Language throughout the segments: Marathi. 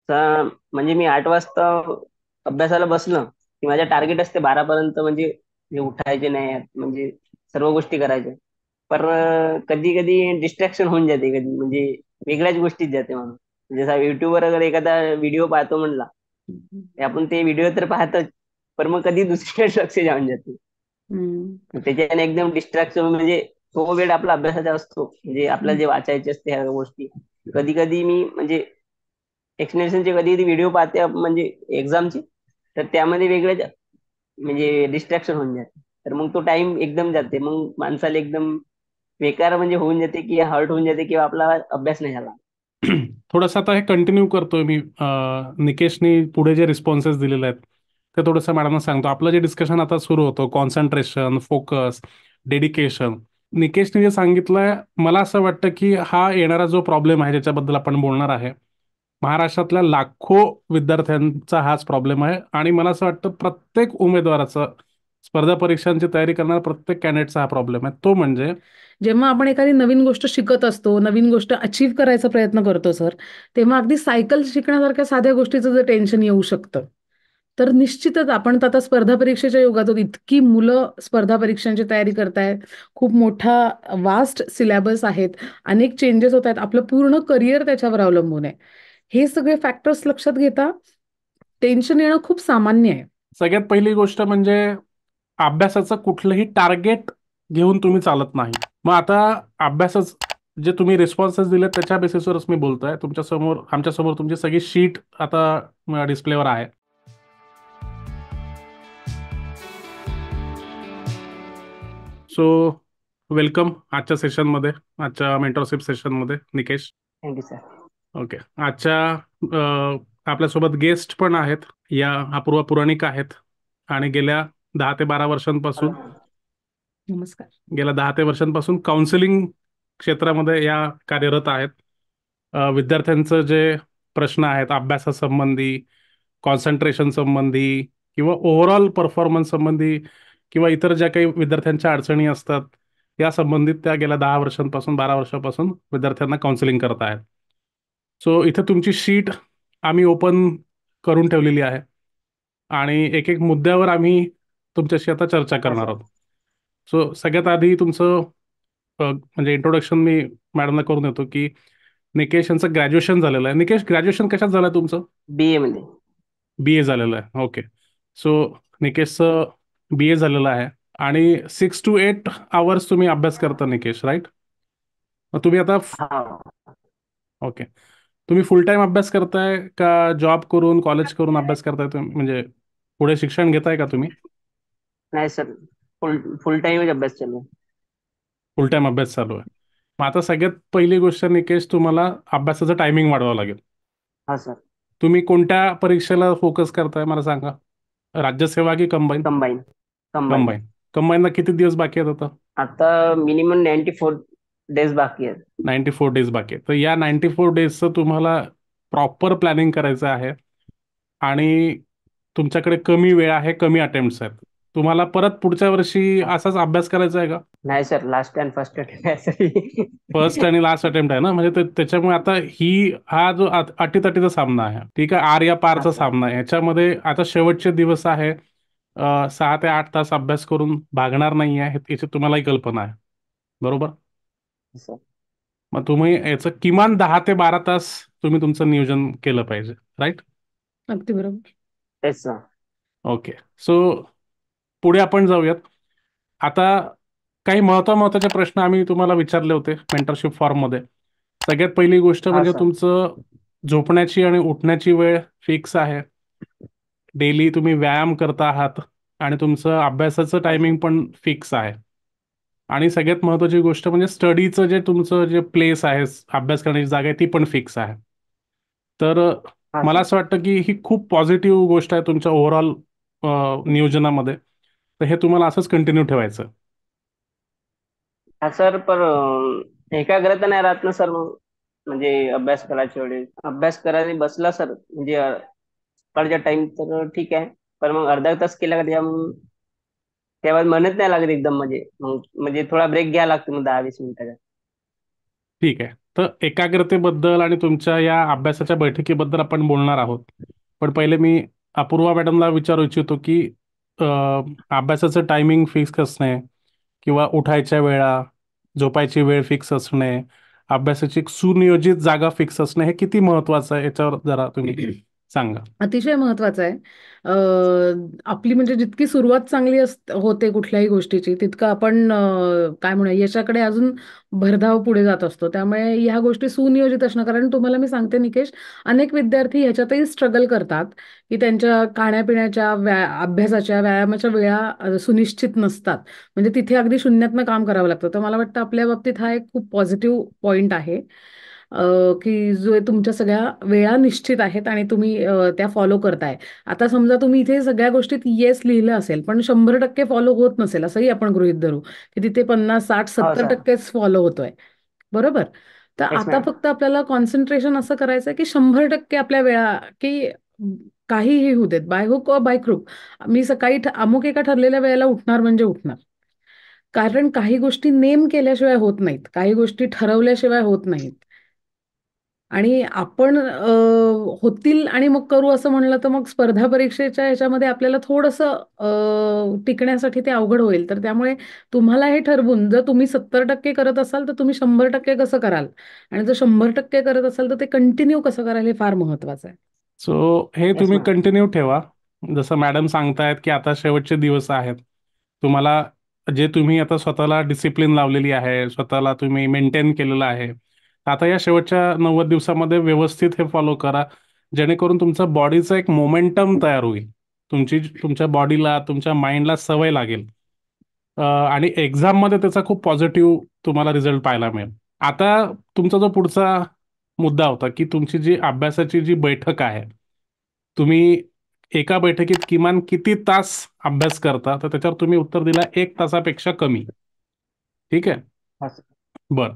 म्हणजे मी 8 वाजता अभ्यासाला बसलं की माझ्या टार्गेट असते 12 पर्यंत, म्हणजे हे उठायचे नाही म्हणजे सर्व गोष्टी करायच्या. पर कधी कधी डिस्ट्रॅक्शन होऊन जाते, कधी म्हणजे वेगळ्याच गोष्टीत जाते माणूस. जसा युट्यूबवर अगर एखादा व्हिडिओ पाहतो म्हणला, ते आपण ते व्हिडिओ तर पाहतच, पण मग कधी दुसरीकडे लक्ष जाऊन जाते. हम्म. त्याच्याने एकदम डिस्ट्रॅक्शन, म्हणजे तो वेळ आपला अभ्यासाचा असतो, म्हणजे आपल्याला जे वाचायचे असते ह्या गोष्टी. कधी कधी मी म्हणजे एक्सप्लेनेशनचे कधी कधी व्हिडिओ पाहते म्हणजे एक्झामचे, तर त्यामध्ये वेगळंच म्हणजे डिस्ट्रॅक्शन होऊन जाते. तर मग तो टाइम एकदम जाते, मग माणसाला एकदम बेकार म्हणजे होऊन जाते, की हर्ट होऊन जाते, किंवा आपला अभ्यास नाही झाला. थोडंसं आता हे कंटिन्यू करतोय मी. निकेशनी पुढे जे रिस्पॉन्सेस दिलेले आहेत ते थोडंसं मॅडमना सांगतो. आपलं जे डिस्कशन आता सुरू होतं, कॉन्सन्ट्रेशन, फोकस, डेडिकेशन, निकेशने जे सांगितलंय, मला असं वाटतं की हा येणारा जो प्रॉब्लेम आहे ज्याच्याबद्दल आपण बोलणार आहे, महाराष्ट्रातल्या लाखो विद्यार्थ्यांचा हाच प्रॉब्लेम आहे. आणि मला असं वाटतं प्रत्येक उमेदवाराचा, स्पर्धा परीक्षांची तयारी करणाऱ्या प्रत्येक कॅन्डिडेटचा हा प्रॉब्लेम आहे. तो म्हणजे जेव्हा आपण एखादी नवीन गोष्ट शिकत असतो, नवीन गोष्ट अचीव्ह करायचा प्रयत्न करतो सर, तेव्हा अगदी सायकल शिकण्यासारख्या साध्या गोष्टीचं जर टेन्शन येऊ शकतं, तर निश्चितच आपण तर आता स्पर्धा परीक्षेच्या युगात आहोत. इतकी मुलं स्पर्धा परीक्षांची तयारी करतायत, खूप मोठा वास्ट सिलेबस आहेत, अनेक चेंजेस होत आहेत, आपलं पूर्ण करिअर त्याच्यावर अवलंबून आहे. हे सगळे फॅक्टर्स लक्षात घेता टेन्शन येणं खूप सामान्य आहे. सगळ्यात पहिली गोष्ट म्हणजे अभ्यासाचं कुठलंही टार्गेट घेऊन तुम्ही चालत नाही. मग आता अभ्यासाच जे तुम्ही रिस्पॉन्सेस दिले त्याच्या बेसिसवरच मी बोलतोय. तुमच्या समोर, आमच्या समोर तुमची सगळी शीट आता डिस्प्लेवर आहे. सो वेलकम आजच्या सेशनमध्ये, आजच्या मेंटरशिप सेशनमध्ये निकेश. Thank you sir. ओके. आजच्या आपल्यासोबत गेस्ट पण आहेत. या अपूर्वा पुराणिक आहेत आणि गेल्या 10 ते 12 वर्षांपासून, नमस्कार, गेल्या 10 ते 12 वर्षांपासून काउन्सिलिंग क्षेत्रामध्ये या कार्यरत आहेत. विद्यार्थ्यांचं जे प्रश्न आहेत अभ्यासासंबंधी, कॉन्सन्ट्रेशन संबंधी, किंवा ओव्हरऑल परफॉर्मन्स संबंधी, किंवा इतर ज्या काही विद्यार्थ्यांच्या अडचणी असतात या संबंधित त्या गेल्या 10 वर्षांपासून, 12 वर्षांपासून विद्यार्थ्यांना काउन्सिलिंग करत आहेत. सो इथे तुमची शीट आम्ही ओपन करून ठेवलेली आहे आणि एक एक मुद्द्यावर आम्ही तुमच्याशी आता चर्चा हा करणार सर. आहोत. सो सगळ्यात आधी तुमचं म्हणजे इंट्रोडक्शन मी मॅडमला करून देतो की निकेश यांचं ग्रॅज्युएशन झालेलं आहे. निकेश, ग्रॅज्युएशन कशात झालं तुमचं? BA मध्ये. BA झालेलं आहे. ओके. सो निकेशचं BA झालेलं आहे आणि 6 to 8 आवर्स तुम्ही अभ्यास करता निकेश, राईट? मग तुम्ही आता, हा. ओके, तुम्ही फुल टाइम अभ्यास करताय का जॉब करून, कॉलेज करून अभ्यास करताय तुम्ही? म्हणजे पुढे शिक्षण घेताय का तुम्ही? नाही सर, फुल फुल टाइमच अभ्यास चालू आहे. फुल टाइम अभ्यास चालू आहे. मग आता सगळ्यात पहिली गोष्ट निकेश, तुम्हाला अभ्यासाचं टायमिंग वाढवावं लागेल. हा सर. तुम्ही कोणत्या परीक्षेला फोकस करताय मला सांगा? राज्यसेवा की कंबाईन? कंबाईन. कंबाईन. कंबाईन. कंबाईनला किती दिवस बाकी आहेत आता? आता मिनिमम 94 डेज बाकी आहेत. 94 डेज बाकी आहेत. तर या 94 डेजचं तुम्हाला प्रॉपर प्लॅनिंग करायचं आहे. आणि तुमच्याकडे कमी वेळ आहे, कमी अटेम्प्ट्स आहेत. तुम्हाला परत पुढच्या वर्षी असाच अभ्यास करायचा आहे का? नाही sir, last and first attempt. First आणि लास्ट अटेम्प्ट आहे ना, म्हणजे त्याच्यामुळे आता हा जो अटीतटीचा सामना आहे, ठीक आहे, आर या हा पारचा सर. सामना आहे. याच्यामध्ये आता शेवटचे दिवस आहे. 6 ते 8 तास अभ्यास करून भागणार नाही आहे, याची तुम्हालाही कल्पना आहे, बरोबर? सर. मग तुम्ही याचं किमान 10 ते 12 तास तुम्ही तुमचं नियोजन केलं पाहिजे, राईट? अगदी बरोबर. तेच सर. ओके. सो पुढे आपण जाऊयात. आता काही महत्त्वाचे प्रश्न आम्ही तुम्हाला विचारले होते मेंटरशिप फॉर्ममध्ये. सगळ्यात पहिली गोष्ट हा म्हणजे सर. तुमचं झोपण्याची आणि उठण्याची वेळ फिक्स आहे, डेली तुम्ही व्यायाम करता आहात, आणि तुमचं अभ्यासाचं हा सर. टायमिंग पण फिक्स आहे. आणि सगळ्यात महत्त्वाची गोष्ट म्हणजे स्टडीचं जे तुमचं जे प्लेस आहे, अभ्यास करण्याची जागा आहे, ती पण फिक्स आहे. तर हा मला सर. असं वाटतं की ही खूप पॉझिटिव्ह गोष्ट आहे तुमच्या ओव्हरऑल नियोजनामध्ये. तर हे तुम्हाला असंच कंटिन्यू ठेवायचं. हा सर, पण एकाग्रता नाही राहत ना सर मग, म्हणजे अभ्यास करायच्या वेळेस अभ्यास करायला बसला सर, म्हणजे सकाळच्या टाइम तर ठीक आहे, पण मग अर्धा तास केला का तेव्हा मनच नाही लागत एकदम, म्हणजे मग म्हणजे थोडा ब्रेक घ्यावा लागतो मग 10-20 मिनिटाचा. ठीक आहे. तर एकाग्रतेबद्दल आणि तुमच्या या अभ्यासाच्या बैठकीबद्दल आपण बोलणार आहोत. पण पहिले मी अपूर्वा मॅडमला विचारू इच्छितो की अ, अभ्यासाचं टायमिंग फिक्स असणे किंवा उठायच्या वेळा, झोपायची वेळ फिक्स असणे, अभ्यासाची एक सुनियोजित जागा फिक्स असणे हे किती महत्वाचं आहे याच्यावर जरा तुम्ही सांगा. अतिशय महत्वाचं आहे. आपली म्हणजे जितकी सुरुवात चांगली होते कुठल्याही गोष्टीची, तितकं आपण काय म्हणूया यशाकडे अजून भरधाव पुढे जात असतो. त्यामुळे ह्या गोष्टी सुनियोजित असणं, कारण तुम्हाला मी सांगते निकेश, अनेक विद्यार्थी ह्याच्यातही स्ट्रगल करतात की त्यांच्या खाण्यापिण्याच्या, अभ्यासाच्या, व्यायामाच्या वेळा सुनिश्चित नसतात. म्हणजे तिथे अगदी शून्यातनं काम करावं लागतं. तर मला वाटतं आपल्या बाबतीत हा एक खूप पॉझिटिव्ह पॉइंट आहे. की जो तुमच्या सगळ्या वेळा निश्चित आहेत आणि तुम्ही त्या फॉलो करताय. आता समजा तुम्ही इथे सगळ्या गोष्टीत येस लिहिलं असेल, पण 100% फॉलो होत नसेल, असंही आपण गृहीत धरू, की तिथे 50, 60, हो सर. 70%च फॉलो होतोय. बरोबर? तर येस आता मॅम. फक्त आपल्याला कॉन्सन्ट्रेशन असं करायचं की 100% आपल्या वेळा, की काहीही होऊ देत, by hook or by crook, मी सकाळी अमुक एका ठरलेल्या वेळेला उठणार म्हणजे उठणार. कारण काही गोष्टी नेम केल्याशिवाय होत नाहीत, काही गोष्टी ठरवल्याशिवाय होत नाहीत. आणि आपण होतील आणि मग करू असं म्हणलं तर मग स्पर्धा परीक्षेच्या ह्याच्यामध्ये आपल्याला थोडंसं टिकण्यासाठी ते अवघड होईल. तर त्यामुळे तुम्हाला हे ठरवून, जर तुम्ही 70% करत असाल तर तुम्ही 100% कसं कराल, आणि जर 100% करत असाल तर ते कंटिन्यू कसं कराल हे फार महत्वाचं आहे. सो हे येस तुम्ही मॅम. कंटिन्यू ठेवा. जसं मॅडम सांगतायत की आता शेवटचे दिवस आहेत, तुम्हाला जे तुम्ही आता स्वतःला डिसिप्लिन लावलेली आहे, स्वतःला तुम्ही मेंटेन केलेलं आहे, आता या शेवटच्या 90 दिवसामध्ये व्यवस्थित हे फॉलो करा, जेणेकरून तुमचं बॉडीचं एक मोमेंटम तयार होईल. तुमच्या बॉडीला, तुमच्या माइंडला सवय लागेल. आणि एक्झाममध्ये त्याचा खूप पॉझिटिव्ह तुम्हाला रिझल्ट पाहायला मिळेल. आता तुमचा जो पुढचा मुद्दा होता की तुमची जी अभ्यासाची जी बैठक आहे, तुम्ही एका बैठकीत किमान किती तास अभ्यास करता, तर त्याच्यावर तुम्ही उत्तर दिला 1 तासापेक्षा कमी. ठीक आहे. हा सर. बरं.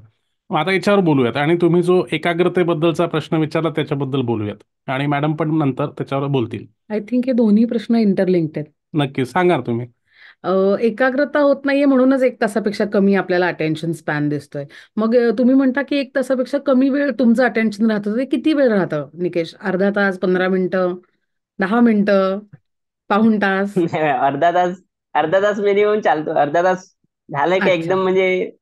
मग आता याच्यावर बोलूयात आणि तुम्ही जो एकाग्रतेबद्दलचा प्रश्न विचारला त्याच्याबद्दल बोलूयात, आणि मॅडम पण नंतर त्याच्यावर बोलतील. आय थिंक हे दोन्ही प्रश्न इंटरलिंक्ड आहेत. नक्की सांगा ना तुम्ही. एकाग्रता होत नाहीये म्हणूनच 1 तासापेक्षा कमी आपल्याला अटेन्शन स्पॅन दिसतोय. मग तुम्ही म्हणता की 1 तासापेक्षा कमी वेळ तुमचं अटेन्शन राहतं, ते किती वेळ राहतं निकेश? अर्धा तास, 15 मिनिटं, 10 मिनिटं, पाऊण तास? नाही मॅम, अर्धा तास मिनिमम चालतो. अर्धा तास झालं की अच्छा, एकदम म्हणजे अच्छा.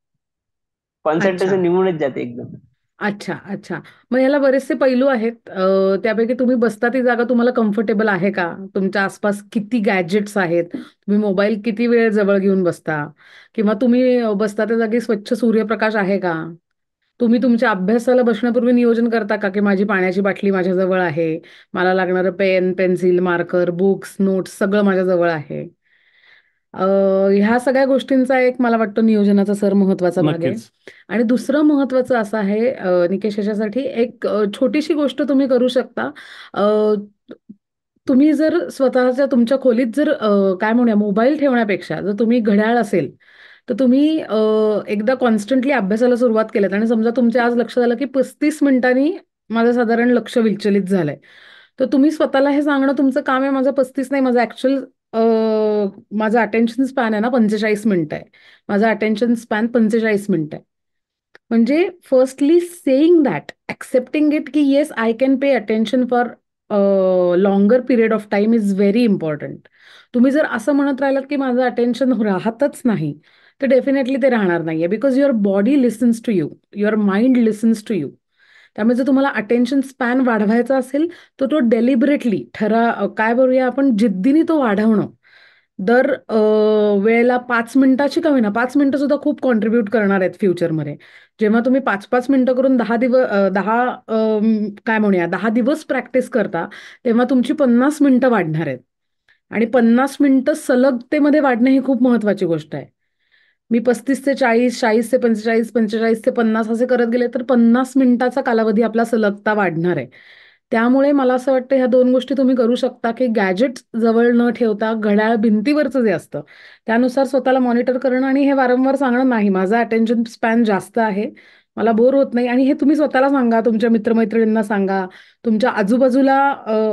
कॉन्सन्ट्रेशन निघूनच जाते एकदम. अच्छा, अच्छा. मग याला बरेचसे पैलू आहेत. त्यापैकी तुम्ही बसता ती जागा तुम्हाला कम्फर्टेबल आहे का? तुमच्या आसपास किती गॅजेट्स आहेत? तुम्ही मोबाईल किती वेळ जवळ घेऊन बसता? किंवा तुम्ही बसता त्या जागी स्वच्छ सूर्यप्रकाश आहे का? तुम्ही तुमच्या अभ्यासाला बसण्यापूर्वी नियोजन करता का, की माझी पाण्याची बाटली माझ्याजवळ आहे, मला लागणारं pen, pencil, marker, books, notes सगळं माझ्याजवळ आहे? अ, ह्या सगळ्या गोष्टींचा एक मला वाटतं नियोजनाचा सर महत्वाचा भाग आहे. नक्कीच. आणि दुसरं महत्वाचं असं आहे निकेश, याच्यासाठी एक छोटीशी गोष्ट तुम्ही करू शकता. अ, तुम्ही जर स्वतःच्या तुमच्या खोलीत जर काय म्हणूया मोबाईल ठेवण्यापेक्षा जर तुम्ही घड्याळ असेल, तर तुम्ही एकदा कॉन्स्टंटली अभ्यासाला सुरुवात केल्यात आणि समजा तुमच्या आज लक्ष झालं की 35 मिनिटांनी माझं साधारण लक्ष विचलित झालंय, तर तुम्ही स्वतःला हे सांगणं तुमचं काम आहे, माझं 35 नाही, माझं ऍक्च्युअल माझा अटेन्शन स्पॅन आहे ना 45 मिनिटं आहे. माझा अटेन्शन स्पॅन 45 मिनिटं आहे. म्हणजे firstly saying that, accepting it, की yes I can pay attention for longer period of time is very important. तुम्ही जर असं म्हणत राहिलात की माझं अटेन्शन राहतच नाही, तर डेफिनेटली ते राहणार नाहीये. Because your body listens to you, your mind listens to you. त्यामुळे जर तुम्हाला अटेन्शन स्पॅन वाढवायचा असेल, तर तो डेलिबरेटली काय बोलूया आपण, जिद्दीने तो वाढवणं. दर वेळेला 5 मिनिटाची का होईना, 5 मिनिटं सुद्धा खूप कॉन्ट्रीब्यूट करणार आहेत फ्युचरमध्ये. जेव्हा तुम्ही 5-5 मिनिटं करून 10 दिवस प्रॅक्टिस करता, तेव्हा तुमची 50 मिनिटं वाढणार आहेत. आणि 50 मिनिटं सलगतेमध्ये वाढणं ही खूप महत्वाची गोष्ट आहे. मी 35 ते 40, 40 ते 45, 45 ते 50 असे करत गेले तर 50 मिनिटाचा कालावधी आपला सलगता वाढणार आहे. त्यामुळे मला असं वाटतं ह्या दोन गोष्टी तुम्ही करू शकता, की गॅजेट्स जवळ न ठेवता घड्याळ भिंतीवरचं जे असतं त्यानुसार स्वतःला मॉनिटर करणं आणि हे वारंवार सांगणं, नाही माझा अटेन्शन स्पॅन जास्त आहे, मला बोर होत नाही. आणि हे तुम्ही स्वतःला सांगा, तुमच्या मित्रमैत्रिणींना सांगा, तुमच्या आजूबाजूला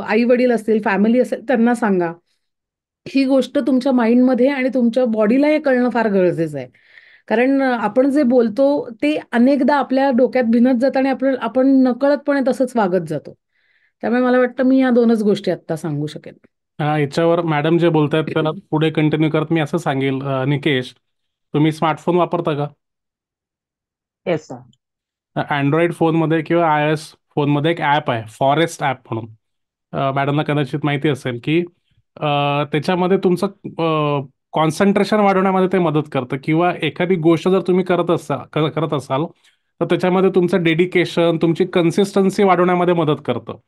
आई वडील असतील, फॅमिली असेल त्यांना सांगा. ही गोष्ट तुमच्या माइंडमध्ये आणि तुमच्या बॉडीला हे कळणं फार गरजेचं आहे. कारण आपण जे बोलतो ते अनेकदा आपल्या डोक्यात भिनत जातं आणि आपण नकळतपणे तसंच वागत जातो. त्यामुळे मला वाटतं मी ह्या 2च गोष्टी आत्ता सांगू शकेन. याच्यावर मॅडम जे बोलतायत त्याला पुढे कंटिन्यू करत मी असं सांगेल, निकेश, तुम्ही स्मार्टफोन वापरता का? Yes sir. अँड्रॉइड फोनमध्ये किंवा iOS फोनमध्ये एक ॲप आहे, फॉरेस्ट ॲप म्हणून. मॅडमला कदाचित माहिती असेल की त्याच्यामध्ये तुमचं कॉन्सन्ट्रेशन वाढवण्यामध्ये ते मदत करतं, किंवा एखादी गोष्ट जर तुम्ही करत असाल तर त्याच्यामध्ये तुमचं डेडिकेशन, तुमची कन्सिस्टन्सी वाढवण्यामध्ये मदत करतं.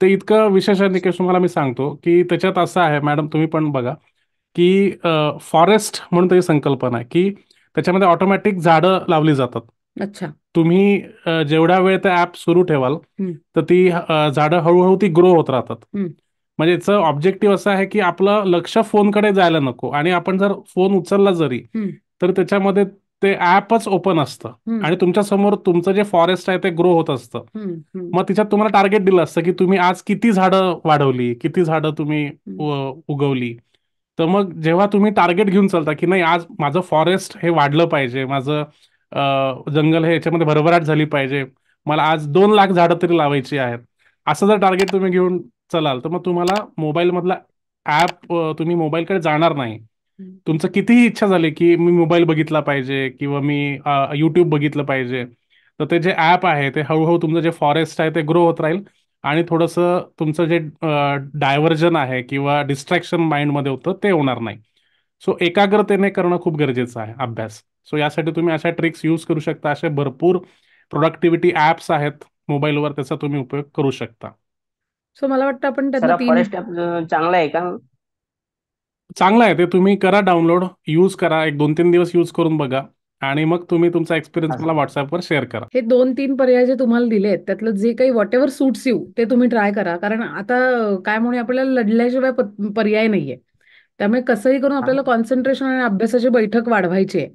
ते इतकं विशेष आहे निकेश, तुम्हाला मी सांगतो की त्याच्यात असं आहे, मॅडम तुम्ही पण बघा, की फॉरेस्ट म्हणून त्याची संकल्पना आहे की त्याच्यामध्ये ऑटोमॅटिक झाडं लावली जातात. अच्छा. तुम्ही जेवढा वेळ ते ॲप सुरू ठेवाल तर ती झाडं हळूहळू ती ग्रो होत राहतात. म्हणजे याचं ऑब्जेक्टिव्ह असं आहे की आपलं लक्ष फोनकडे जायला नको, आणि आपण जर फोन उचलला जरी तर त्याच्यामध्ये ते ॲपच ओपन असतं आणि तुमच्या समोर तुमचं जे फॉरेस्ट आहे ते ग्रो होत असतं. मग तिच्यात तुम्हाला टार्गेट दिलं असतं की तुम्ही आज किती झाडं वाढवली, किती झाडं तुम्ही उगवली. तर मग जेव्हा तुम्ही टार्गेट घेऊन चालता की नाही, आज माझं फॉरेस्ट हे वाढलं पाहिजे, माझं जंगल हे याच्यामध्ये भरभराट झाली पाहिजे, मला आज 2 लाख झाडं तरी लावायची आहेत, असं जर टार्गेट तुम्ही घेऊन चलाल तर मग तुम्हाला मोबाईलमधला ॲप, तुम्ही मोबाईलकडे जाणार नाही. तुमचं कितीही इच्छा झाली की मी मोबाईल बघितला पाहिजे किंवा मी यूट्यूब बघितलं पाहिजे, तर ते जे ॲप आहे ते हळूहळू तुमचं जे फॉरेस्ट आहे ते ग्रो होत राहील, आणि थोडंसं तुमचं जे डायव्हर्जन आहे किंवा डिस्ट्रॅक्शन माइंडमध्ये होतं ते होणार नाही. सो एकाग्रतेने करणं खूप गरजेचं आहे अभ्यास. सो यासाठी तुम्ही अशा ट्रिक्स यूज करू शकता. असे भरपूर प्रोडक्टिव्हिटी ॲप्स आहेत मोबाईलवर, त्याचा तुम्ही उपयोग करू शकता. सो मला वाटतं आपण सर त्यातलं हा 3. फॉरेस्ट ॲप चांगला आहे का? चांगलं आहे ते, तुम्ही करा डाउनलोड, यूज करा, एक 2-3 दिवस यूज करून बघा, आणि मग तुम्ही तुमचा एक्सपिरियन्स हा मला सर. व्हॉट्सअपवर शेअर करा. हे 2-3 पर्याय जे तुम्हाला दिलेत त्यातलं जे काही व्हॉटेव्हर सूट्स यू ते तुम्ही ट्राय करा. कारण आता काय म्हणूया, आपल्याला लढल्याशिवाय पर्याय नाहीये. त्यामुळे कसंही करून हा आपल्याला कॉन्सन्ट्रेशन आणि अभ्यासाची बैठक वाढवायची आहे.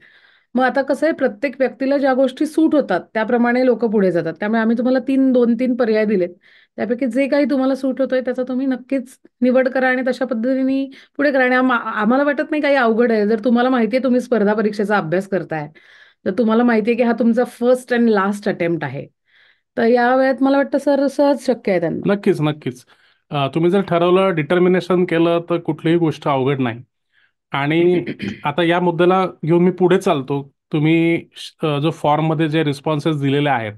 मग आता कसं आहे, प्रत्येक व्यक्तीला ज्या गोष्टी सूट होतात त्याप्रमाणे लोकं पुढे जातात. त्यामुळे आम्ही तुम्हाला 2-3 पर्याय दिलेत. त्यापैकी जे काही तुम्हाला सूट होतंय त्याचा तुम्ही नक्कीच निवड करा आणि तशा पद्धतीने पुढे करा. आणि आम्हाला वाटत नाही काही अवघड आहे. जर तुम्हाला माहिती आहे तुम्ही स्पर्धा परीक्षेचा अभ्यास करताय, तर तुम्हाला माहिती आहे की हा तुमचा फर्स्ट अँड लास्ट अटेम्प्ट आहे. तर या वेळेत मला वाटतं सर सहज शक्य आहे त्यांना. नक्कीच, नक्कीच. तुम्ही जर ठरवलं, डिटर्मिनेशन केलं, तर कुठलीही गोष्ट अवघड नाही. आणि आता या मुद्द्याला घेऊन मी पुढे चालतो. तुम्ही जो फॉर्ममध्ये जे रिस्पॉन्सेस दिलेले आहेत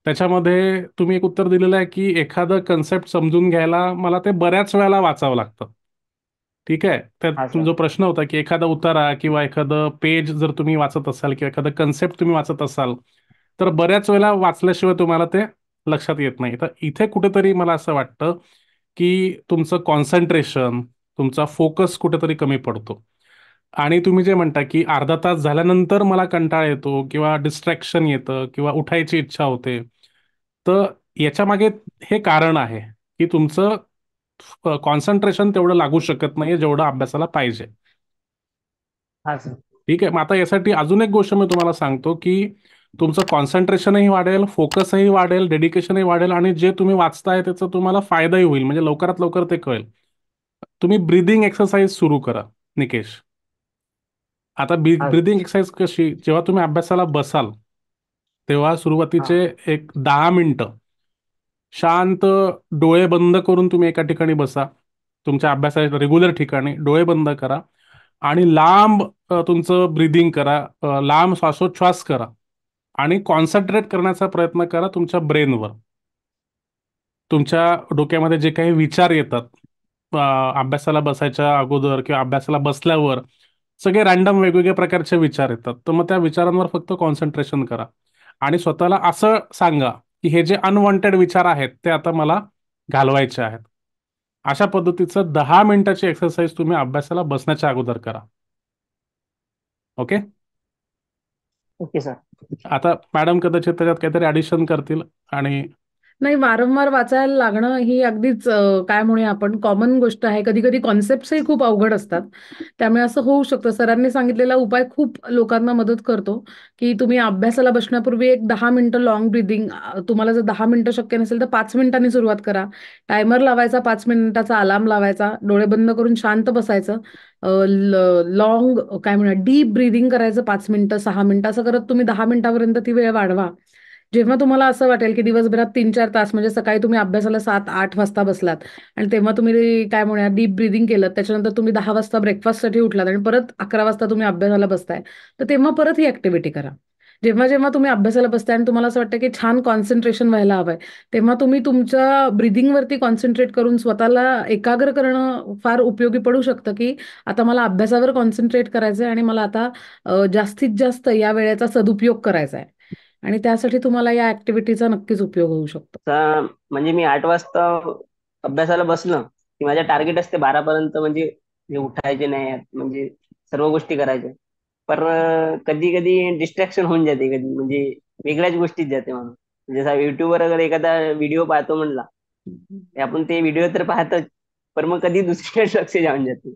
त्याच्यामध्ये तुम्ही एक उत्तर दिलेलं आहे की एखादं कन्सेप्ट समजून घ्यायला मला ते बऱ्याच वेळेला वाचावं लागतं. ठीक आहे. हा त्यात सर. जो प्रश्न होता की एखादा उतारा किंवा एखादं पेज जर तुम्ही वाचत असाल किंवा एखादं कन्सेप्ट तुम्ही वाचत असाल तर बऱ्याच वेळेला वाचल्याशिवाय तुम्हाला ते लक्षात येत नाही. तर इथे कुठेतरी मला असं वाटतं की तुमचं कॉन्सन्ट्रेशन, तुमचा फोकस कुठेतरी कमी पडतो. आणि तुम्ही जे म्हणता की अर्धा तास झाल्यानंतर मला कंटाळा येतो किंवा डिस्ट्रॅक्शन येतं किंवा उठायची इच्छा होते, तर याच्या मागे हे कारण आहे की तुमचं कॉन्सन्ट्रेशन तेवढं लागू शकत नाही जेवढं अभ्यासाला पाहिजे. हा सर. ठीक आहे. मग आता यासाठी अजून एक गोष्ट मी तुम्हाला सांगतो की तुमचं कॉन्सन्ट्रेशनही वाढेल, फोकसही वाढेल, डेडिकेशनही वाढेल, आणि जे तुम्ही वाचताय त्याचा तुम्हाला फायदाही होईल, म्हणजे लवकरात लवकर ते कळेल. तुम्ही ब्रीदिंग एक्सरसाइज सुरू करा निकेश. आता हा ब्रीदिंग एक्सरसाइज कशी, जेव्हा तुम्ही अभ्यासाला बसाल तेव्हा हा सुरुवातीचे एक 10 मिनिटं शांत डोळे बंद करून तुम्ही एका ठिकाणी बसा, तुमच्या अभ्यासाच्या रेग्युलर ठिकाणी डोळे बंद करा, आणि लांब तुमचं ब्रीदिंग करा, लांब श्वासोच्छ्वास करा, आणि कॉन्सन्ट्रेट करण्याचा प्रयत्न करा तुमच्या ब्रेनवर. तुमच्या डोक्यामध्ये जे काही विचार येतात अभ्यासाला बसायच्या अगोदर किंवा अभ्यासाला बसल्यावर, सगळे रॅन्डम वेगवेगळ्या प्रकारचे विचार येतात, तर मग त्या विचारांवर फक्त कॉन्सन्ट्रेशन करा, आणि स्वतःला असं सांगा की हे जे अनवॉन्टेड विचार आहेत ते आता मला घालवायचे आहेत. अशा पद्धतीचं 10 मिनिटाची एक्सरसाइज तुम्ही अभ्यासाला बसण्याच्या अगोदर करा. ओके. Okay sir. आता मॅडम कदाचित त्याच्यात काहीतरी ॲडिशन करतील. आणि नाही, वारंवार वाचायला लागणं ही अगदीच काय म्हणूया आपण कॉमन गोष्ट आहे. कधी-कधी कॉन्सेप्ट्सही खूप अवघड असतात. त्यामुळे असं होऊ शकतं. सरांनी सांगितलेला उपाय खूप लोकांना मदत करतो, की तुम्ही अभ्यासाला बसण्यापूर्वी एक 10 मिनिटं लाँग ब्रीथिंग तुम्हाला जर 10 मिनिटं शक्य नसेल तर 5 मिनिटांनी सुरुवात करा. टायमर लावायचा, 5 मिनिटाचा अलार्म लावायचा, डोळे बंद करून शांत बसायचं. काय म्हणूया डीप ब्रीथिंग करायचं 5 मिनिटं, 6 मिनिटं असं करत तुम्ही 10 मिनिटापर्यंत ती वेळ वाढवा. जेव्हा तुम्हाला असं वाटेल, की दिवसभरात 3-4 तास म्हणजे सकाळी तुम्ही अभ्यासाला 7-8 वाजता बसलात आणि तेव्हा तुम्ही काय म्हणूया डीप ब्रीथिंग केलं. त्याच्यानंतर तुम्ही 10 वाजता ब्रेकफास्टसाठी उठलात आणि परत 11 वाजता तुम्ही अभ्यासाला बसताय. तर तेव्हा परत ही ॲक्टिव्हिटी करा. जेव्हा-जेव्हा तुम्ही अभ्यासाला बसताय आणि तुम्हाला असं वाटतं, की छान कॉन्सन्ट्रेशन व्हायला हवंय, तेव्हा तुम्ही तुमच्या ब्रीथिंगवरती कॉन्सन्ट्रेट करून स्वतःला एकाग्र करणं फार उपयोगी पडू शकतं, की आता मला अभ्यासावर कॉन्सन्ट्रेट करायचंय आणि मला आता जास्तीत जास्त या वेळेचा सदुपयोग करायचा आहे. आणि त्यासाठी तुम्हाला या ॲक्टिव्हिटीचा नक्कीच उपयोग होऊ शकतो. म्हणजे मी 8 वाजता अभ्यासाला बसलं की माझं टार्गेट असते 12 पर्यंत, म्हणजे उठायचे नाही म्हणजे सर्व गोष्टी करायच्या. पर कधी कधी डिस्ट्रॅक्शन होऊन जाते, कधी म्हणजे वेगळ्याच गोष्टीत जाते माणूस. जसा युट्यूबवर अगर एखादा व्हिडिओ पाहतो म्हणला, ते आपण ते व्हिडिओ तर पाहतच, पण मग कधी दुसरीकडे लक्ष जाऊन जाते.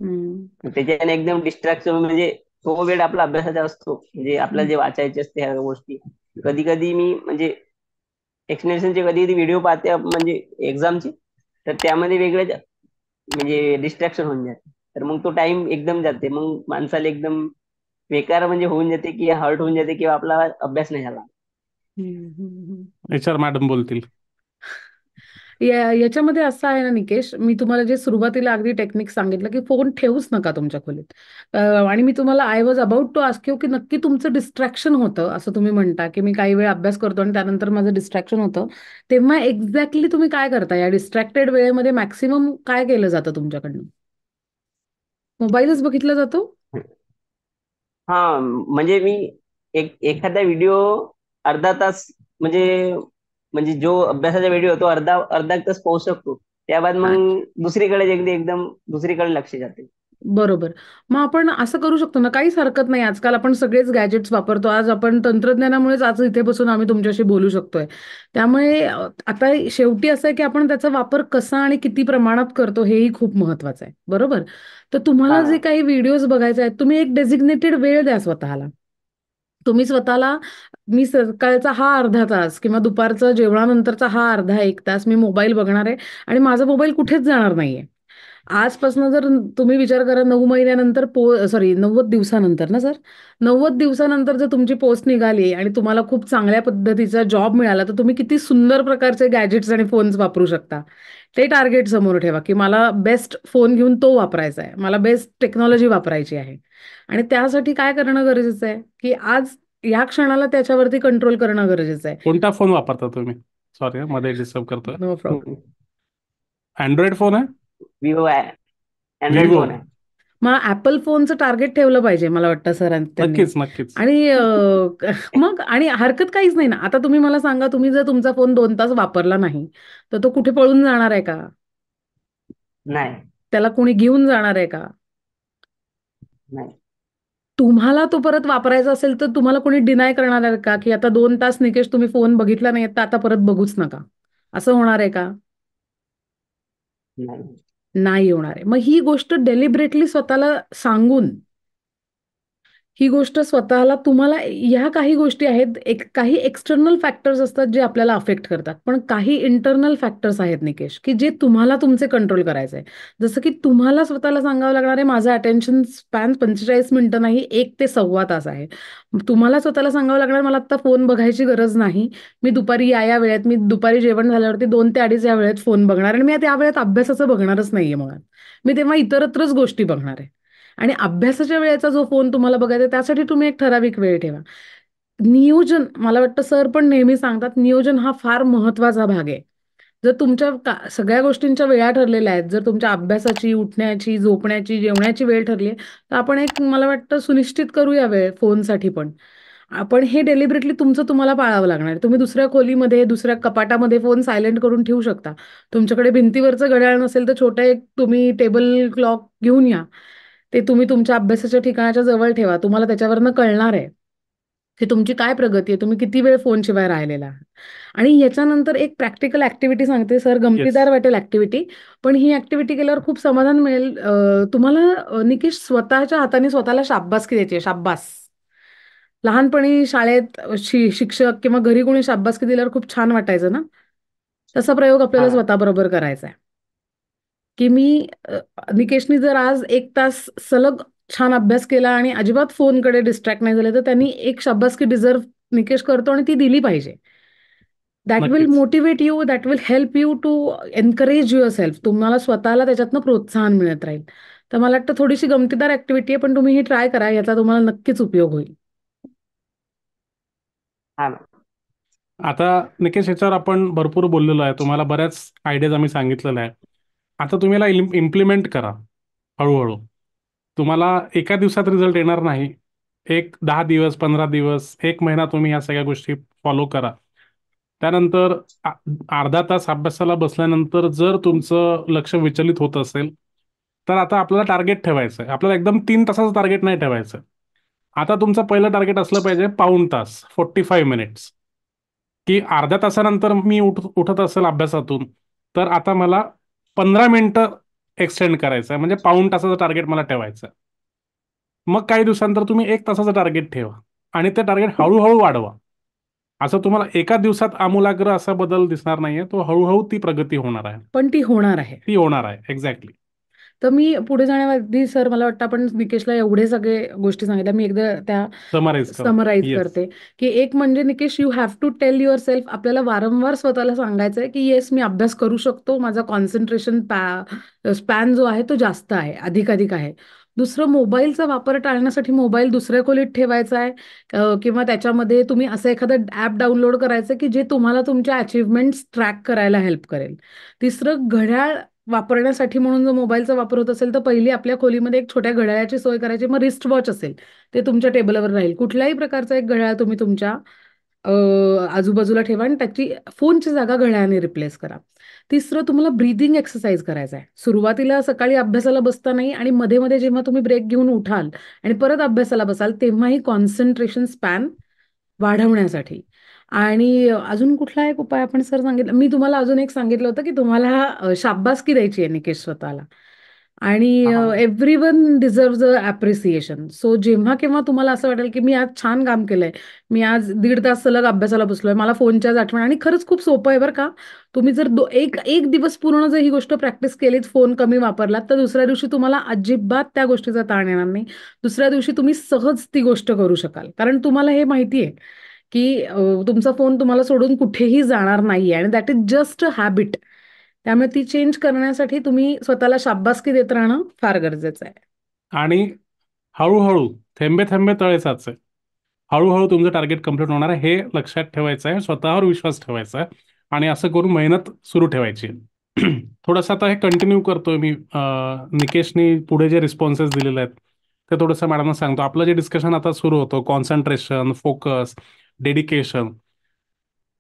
हम्म. त्याच्याने एकदम डिस्ट्रॅक्शन, म्हणजे तो वेळ आपला अभ्यासाचा असतो, म्हणजे आपल्याला जे वाचायचे असते ह्या गोष्टी. कधी कधी मी म्हणजे एक्सप्लेनेशनचे कधी कधी व्हिडिओ पाहते म्हणजे एक्झामची, तर त्यामध्ये वेगळेच म्हणजे डिस्ट्रॅक्शन होऊन जाते. तर मग तो टाइम एकदम जाते, मग माणसाला एकदम बेकार म्हणजे होऊन जाते, की हर्ट होऊन जाते किंवा आपला अभ्यास नाही झाला. हम्म, हम्म, हम्म. HR मॅडम बोलतील. याच्यामध्ये असं आहे ना निकेश, मी तुम्हाला जे सुरुवातीला अगदी टेक्निक सांगितलं, की फोन ठेवूच नका तुमच्या खोलीत. आणि मी तुम्हाला I was about to ask you, की नक्की तुमचं डिस्ट्रॅक्शन होतं असं तुम्ही म्हणता, की मी काही वेळ अभ्यास करतो आणि त्यानंतर माझं डिस्ट्रॅक्शन होतं. तेव्हा एक्झॅक्टली तुम्ही काय करता? या डिस्ट्रॅक्टेड वेळेमध्ये मॅक्सिमम काय केलं जातं तुमच्याकडनं? मोबाईलच बघितला जातो? हा, म्हणजे मी एखादा व्हिडिओ अर्धा तास, म्हणजे म्हणजे जो अभ्यासाचा व्हिडिओ तो अर्धा अर्धा एक तास पाहू शकतो. त्याबाद मग दुसरीकडे एकदम दुसरीकडे लक्ष जाते. बरोबर. मग आपण असं करू शकतो ना, काहीच हरकत नाही. आजकाल आपण सगळेच गॅजेट्स वापरतो. आज आपण तंत्रज्ञानामुळेच आज इथे बसून आम्ही तुमच्याशी बोलू शकतोय. त्यामुळे आता शेवटी असं आहे, की आपण त्याचा वापर कसा आणि किती प्रमाणात करतो हेही खूप महत्वाचं आहे. बरोबर? तर तुम्हाला जे हा. काही व्हिडिओज बघायचे आहेत, तुम्ही एक डेझिग्नेटेड वेळ द्या स्वतःला. तुम्ही स्वतःला मी सकाळचा हा अर्धा तास किंवा दुपारचा जेवणानंतरचा हा अर्धा 1 तास मी मोबाईल बघणार आहे आणि माझा मोबाईल कुठेच जाणार नाहीये. आजपासून जर तुम्ही विचार करा 9 महिन्यानंतर सॉरी 90 दिवसानंतर ना सर? 90 दिवसानंतर जर तुमची पोस्ट निघाली आणि तुम्हाला खूप चांगल्या पद्धतीचा जॉब मिळाला, तर तुम्ही किती सुंदर प्रकारचे गॅजेट्स आणि फोन्स वापरू शकता. ते टार्गेट समोर ठेवा, की मला बेस्ट फोन घेऊन तो वापरायचा आहे. मला बेस्ट टेक्नॉलॉजी वापरायची आहे. आणि त्यासाठी काय करणं गरजेचं आहे, की आज या क्षणाला त्याच्यावरती कंट्रोल करणं गरजेचं आहे. कोणता फोन वापरता तुम्ही? सॉरी मध्ये डिस्टर्ब करतोय. No problem. अँड्रॉइड फोन आहे? विवो आहे, अँड्रॉइड विवो? फोन आहे. मग ॲपल फोनचं टार्गेट ठेवलं पाहिजे मला वाटतं त्यांनी. नक्कीच नक्कीच. आणि मग आणि हरकत काहीच नाही ना. आता तुम्ही मला सांगा, तुम्ही जर तुमचा फोन 2 तास वापरला नाही, तर तो कुठे पळून जाणार आहे का? नाही. त्याला कोणी घेऊन जाणार आहे का? नाही. तुम्हाला तो परत वापरायचा असेल, तर तुम्हाला कोणी डिनाय करणार आहे का, की आता 2 तास निकेश तुम्ही फोन बघितला नाहीये, तर आता परत बघूच नका. असं होणार आहे का? नाही. नाही होणार आहे. मग ही गोष्ट डेलिब्रेटली स्वतःला सांगून ही गोष्ट स्वतःला तुम्हाला ह्या काही गोष्टी आहेत, काही एक्सटर्नल फॅक्टर्स असतात जे आपल्याला अफेक्ट करतात. पण काही इंटरनल फॅक्टर्स आहेत निकेश, की जे तुम्हाला तुमचे कंट्रोल करायचे आहे. जसं की तुम्हाला स्वतःला सांगावं लागणार आहे, माझा अटेन्शन स्पॅन 45 मिनिटं नाही, 1 ते सव्वा तास आहे. तुम्हाला स्वतःला सांगावं लागणार, मला आत्ता फोन बघायची गरज नाही. मी दुपारी या वेळेत, मी दुपारी जेवण झाल्यावरती 2 ते 2:30 या वेळेत फोन बघणार आणि मी त्या वेळेत अभ्यासाचं बघणारच नाहीये मुळात. मी तेव्हा इतरत्रच गोष्टी बघणार आहे. आणि अभ्यासाच्या वेळेचा जो फोन तुम्हाला बघायचा आहे, त्यासाठी तुम्ही एक ठराविक वेळ ठेवा. नियोजन मला वाटतं सर पण नेहमी सांगतात, नियोजन हा फार महत्वाचा भाग आहे. जर तुमच्या सगळ्या गोष्टींच्या वेळा ठरलेल्या आहेत, जर तुमच्या अभ्यासाची, उठण्याची, झोपण्याची, जेवण्याची वेळ ठरली आहे, तर आपण एक मला वाटतं सुनिश्चित करूया वेळ फोनसाठी पण. आपण हे डेलिब्रेटली तुमचं तुम्हाला पाळावं लागणार आहे. तुम्ही दुसऱ्या खोलीमध्ये, दुसऱ्या कपाटामध्ये फोन सायलेंट करून ठेवू शकता. तुमच्याकडे भिंतीवरचं घड्याळ नसेल, तर छोटं एक तुम्ही टेबल क्लॉक घेऊन या. ते तुम्ही तुमच्या अभ्यासाच्या ठिकाणाच्या जवळ ठेवा. तुम्हाला त्याच्यावरनं कळणार आहे, की तुमची काय प्रगती आहे, तुम्ही किती वेळ फोनशिवाय राहिलेला आहात. आणि याच्यानंतर एक प्रॅक्टिकल ऍक्टिव्हिटी सांगते सर, येस. गमतीदार वाटेल ऍक्टिव्हिटी, पण ही ऍक्टिव्हिटी केल्यावर खूप समाधान मिळेल तुम्हाला. निकेश, स्वतःच्या हाताने स्वतःला शाब्बासकी द्यायची आहे, शाब्बास. लहानपणी शाळेत शिक्षक किंवा घरी कोणी शाब्बासकी दिल्यावर खूप छान वाटायचं ना, तसा प्रयोग हा आपल्याला मॅम. स्वतःबरोबर करायचा आहे. की मी अ, निकेशनी जर आज 1 तास सलग छान अभ्यास केला आणि अजिबात फोनकडे डिस्ट्रॅक्ट नाही झाले, तर त्यांनी एक शाबासकी डिझर्व निकेश करतो आणि ती दिली पाहिजे. दॅट विल नक्कीच. Motivate you, that will help you to encourage yourself. तुम्हाला स्वतःला त्याच्यातनं प्रोत्साहन मिळत राहील. तर मला वाटतं थोडीशी गमतीदार ऍक्टिव्हिटी आहे, पण तुम्ही ही ट्राय करा, याचा तुम्हाला नक्कीच उपयोग होईल. हा मॅम. आता निकेश, याच्यावर आपण भरपूर बोललेलो आहे, तुम्हाला बऱ्याच आयडियाज आम्ही सांगितलेल्या आहे. आता तुम्ही याला इम्प्लिमेंट करा हळूहळू. तुम्हाला एका दिवसात रिझल्ट येणार नाही. एक 10 दिवस, 15 दिवस, 1 महिना तुम्ही ह्या सगळ्या गोष्टी फॉलो करा. त्यानंतर अर्धा तास अभ्यासाला बसल्यानंतर जर तुमचं लक्ष विचलित होत असेल, तर आता आपल्याला टार्गेट ठेवायचं आहे. आपल्याला एकदम 3 तासाचं टार्गेट नाही ठेवायचं. आता तुमचं पहिलं टार्गेट असलं पाहिजे पाऊण तास, 45 मिनिट्स. की अर्ध्या तासानंतर मी उठत असेल अभ्यासातून, तर आता मला 15 मिनिटं एक्सटेंड करायचं आहे, म्हणजे पाऊण तासाचं टार्गेट मला ठेवायचं आहे. मग काही दिवसानंतर तुम्ही 1 तासाचं टार्गेट ठेवा आणि ते टार्गेट हळूहळू वाढवा. असं तुम्हाला एका दिवसात आमूलाग्र असा बदल दिसणार नाहीये, तो हळूहळू ती प्रगती होणार आहे. पण ती होणार आहे. ती होणार आहे, एक्झॅक्टली. तर मी पुढे जाण्याआधी सर, मला वाटतं आपण निकेशला एवढे सगळे गोष्टी सांगितल्या, मी एकदा त्या समराईज करा. Summarise yes. करते. की एक म्हणजे Nikesh, you have to tell yourself, आपल्याला वारंवार स्वतःला सांगायचं आहे की येस, मी अभ्यास करू शकतो, माझा कॉन्सन्ट्रेशन स्पॅन जो आहे तो जास्त आहे, अधिकाधिक आहे. दुसरं, मोबाईलचा वापर टाळण्यासाठी मोबाईल दुसऱ्या खोलीत ठेवायचा आहे, किंवा त्याच्यामध्ये तुम्ही असं एखादं ॲप डाउनलोड करायचं की जे तुम्हाला तुमच्या अचिव्हमेंट्स ट्रॅक करायला हेल्प करेल. तिसरं, घड्याळ वापरण्यासाठी म्हणून जर मोबाईलचा वापर होत असेल, तर पहिली आपल्या खोलीमध्ये एक छोट्या घड्याळाची सोय करायची. मग रिस्ट वॉच असेल, ते तुमच्या टेबलवर राहील. कुठल्याही प्रकारचा एक घड्याळ तुम्ही तुमच्या अ, आजूबाजूला ठेवा आणि त्याची फोनची जागा घड्याळाने रिप्लेस करा. तिसरं, तुम्हाला ब्रीदिंग एक्सरसाइज करायचा आहे. सुरुवातीला सकाळी अभ्यासाला बसता नाही आणि मध्ये मध्ये जेव्हा तुम्ही ब्रेक घेऊन उठाल आणि परत अभ्यासाला बसाल, तेव्हाही कॉन्सन्ट्रेशन स्पॅन वाढवण्यासाठी. आणि अजून कुठला एक उपाय आपण सर सांगितला, मी तुम्हाला अजून एक सांगितलं होतं की तुम्हाला शाब्बासकी द्यायची आहे निकेश स्वतःला. आणि हा मॅम. एव्हरीवन डिझर्व्स अ ॲप्रिसिएशन. सो जेव्हा केव्हा तुम्हाला असं वाटेल की मी आज छान काम केलंय, मी आज 1.5 तास सलग अभ्यासाला बसलोय, मला फोनच्याच आठवण, आणि खरंच खूप सोपं आहे बरं का. तुम्ही जर एक एक दिवस पूर्ण जर ही गोष्ट प्रॅक्टिस केलीच, फोन कमी वापरलात, तर दुसऱ्या दिवशी तुम्हाला अजिबात त्या गोष्टीचा ताण येणार नाही. दुसऱ्या दिवशी तुम्ही सहज ती गोष्ट करू शकाल, कारण तुम्हाला हे माहिती आहे की तुमचा फोन तुम्हाला सोडून कुठेही जाणार नाहीये आणि that is just a habit. त्यामुळे ती चेंज करण्यासाठी तुम्ही स्वतःला शाब्बासकी देत राहणं फार गरजेचं आहे. आणि हळूहळू, थेंबे थेंबे तळे साचे, हळूहळू तुमचं टार्गेट कम्प्लीट होणार आहे, हे लक्षात ठेवायचं आहे. स्वतःवर विश्वास ठेवायचा आहे आणि असं करून मेहनत सुरू ठेवायची. थोडंसं आता हे कंटिन्यू करतोय मी. निकेशनी पुढे जे रिस्पॉन्सेस दिलेले आहेत ते थोडंसं मॅडमना सांगतो. आपलं जे डिस्कशन आता सुरू होतं, कॉन्सन्ट्रेशन, फोकस, डेडिकेशन,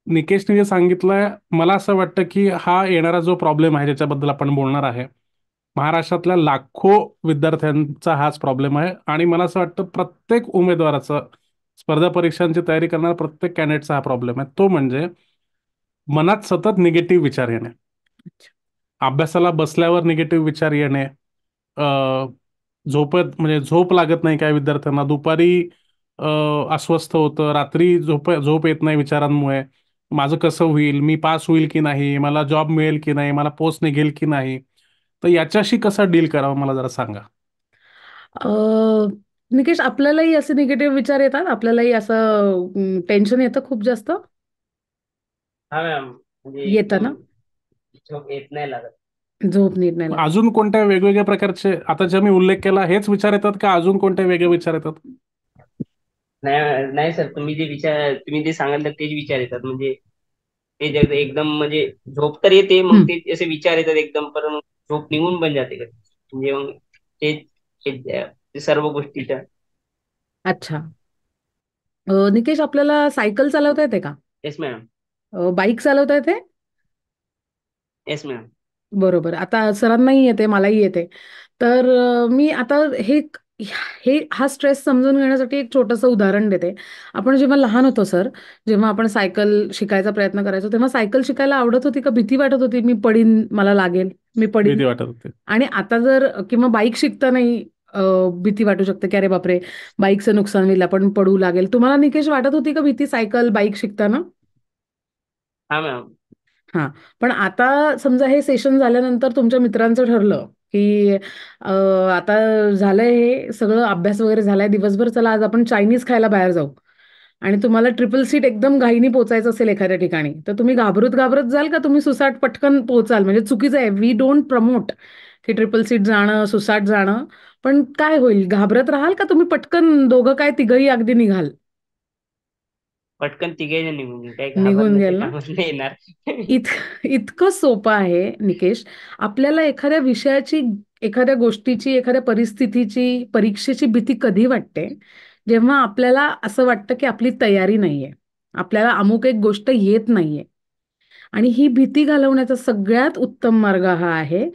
निकेशने जे सांगितलंय, मला असं वाटतं की हा येणारा जो प्रॉब्लेम आहे ज्याच्याबद्दल आपण बोलणार आहे, महाराष्ट्रातल्या लाखो विद्यार्थ्यांचा हाच प्रॉब्लेम आहे. आणि मला असं वाटतं प्रत्येक उमेदवाराचा, स्पर्धा परीक्षांची तयारी करणारा प्रत्येक कॅन्डिडेटचा हा प्रॉब्लेम आहे. तो म्हणजे मनात सतत निगेटिव्ह विचार येणे, अच्छा. अभ्यासाला बसल्यावर निगेटिव्ह विचार येणे, झोपत म्हणजे झोप लागत नाही काही विद्यार्थ्यांना, दुपारी अस्वस्थ होतं, रात्री झोप येत नाही विचारांमुळे. माझं कसं होईल, मी पास होईल की नाही, मला जॉब मिळेल की नाही, मला पोस्ट निघेल की नाही. तर याच्याशी कसं डील करावं मला जरा सांगा. निकेश, आपल्यालाही असे निगेटिव्ह विचार येतात, आपल्यालाही असं टेन्शन येतं खूप जास्त, हा मॅम. म्हणजे येतं एकदम ना, झोप येत नाही लागत. झोप नीट नाही लागत. अजून कोणत्या वेगवेगळ्या प्रकारचे, आता जे मी उल्लेख केला हेच विचार येतात का अजून कोणत्या वेगळे विचार येतात? नाही नाही सर, तुम्ही जे सांगितलं तेच विचार येतात. म्हणजे ते एकदम म्हणजे झोप तर येते, मग हं. ते असे विचार येतात एकदम, पण मग झोप निघून पण जाते कधी. म्हणजे मग ते ते सर्व गोष्टीच्या. अच्छा. निकेश, आपल्याला सायकल चालवता येते का? Yes ma'am. बाईक चालवता येते? Yes ma'am. बरोबर. आता सरांनाही येते, मलाही येते. तर मी आता हे हा स्ट्रेस समजून घेण्यासाठी एक छोटंसं उदाहरण देते. आपण जेव्हा लहान होतो सर, जेव्हा आपण सायकल शिकायचा प्रयत्न करायचो, तेव्हा सायकल शिकायला आवडत होती का भीती वाटत होती, मी पडीन, मला लागेल, मी पडीन? भीती वाटत होते. आणि आता जर किंवा बाईक शिकतानाही भीती वाटू शकते की अरे बापरे, बाईकचं नुकसान होईल, आपण पडू लागेल. तुम्हाला निकेश वाटत होती का भीती सायकल, बाईक शिकताना? हा मॅम. हां. पण आता समजा हे सेशन झाल्यानंतर तुमच्या मित्रांचं ठरलं, की आता झालंय हे सगळं अभ्यास वगैरे झालाय दिवसभर, चला आज आपण चायनीज खायला बाहेर जाऊ. आणि तुम्हाला ट्रिपल सीट एकदम घाईने पोहोचायचं असेल एखाद्या ठिकाणी, तर तुम्ही घाबरत घाबरत जाल का तुम्ही सुसाट पटकन पोहोचाल? म्हणजे चुकीचं आहे. वी डोंट प्रमोट की ट्रिपल सीट जाणं, सुसाट जाणं. पण काय होईल? घाबरत राहाल का तुम्ही पटकन दोघं काय तिघंही अगदी निघाल? पटकन तिघे निघून येईल, काही निघून घाबरण्याचे गेल ना? कामच नाही येणार. इत इतकं सोपं आहे निकेश. आपल्याला एखाद्या विषयाची, एखाद्या गोष्टीची, एखाद्या परिस्थितीची, परीक्षेची भीती कधी वाटते? जेव्हा आपल्याला असं वाटतं की आपली तयारी नाहीये. आपल्याला अमुक एक गोष्ट येत नाहीये. आणि ही भीती घालवण्याचा सगळ्यात उत्तम मार्ग हा आहे,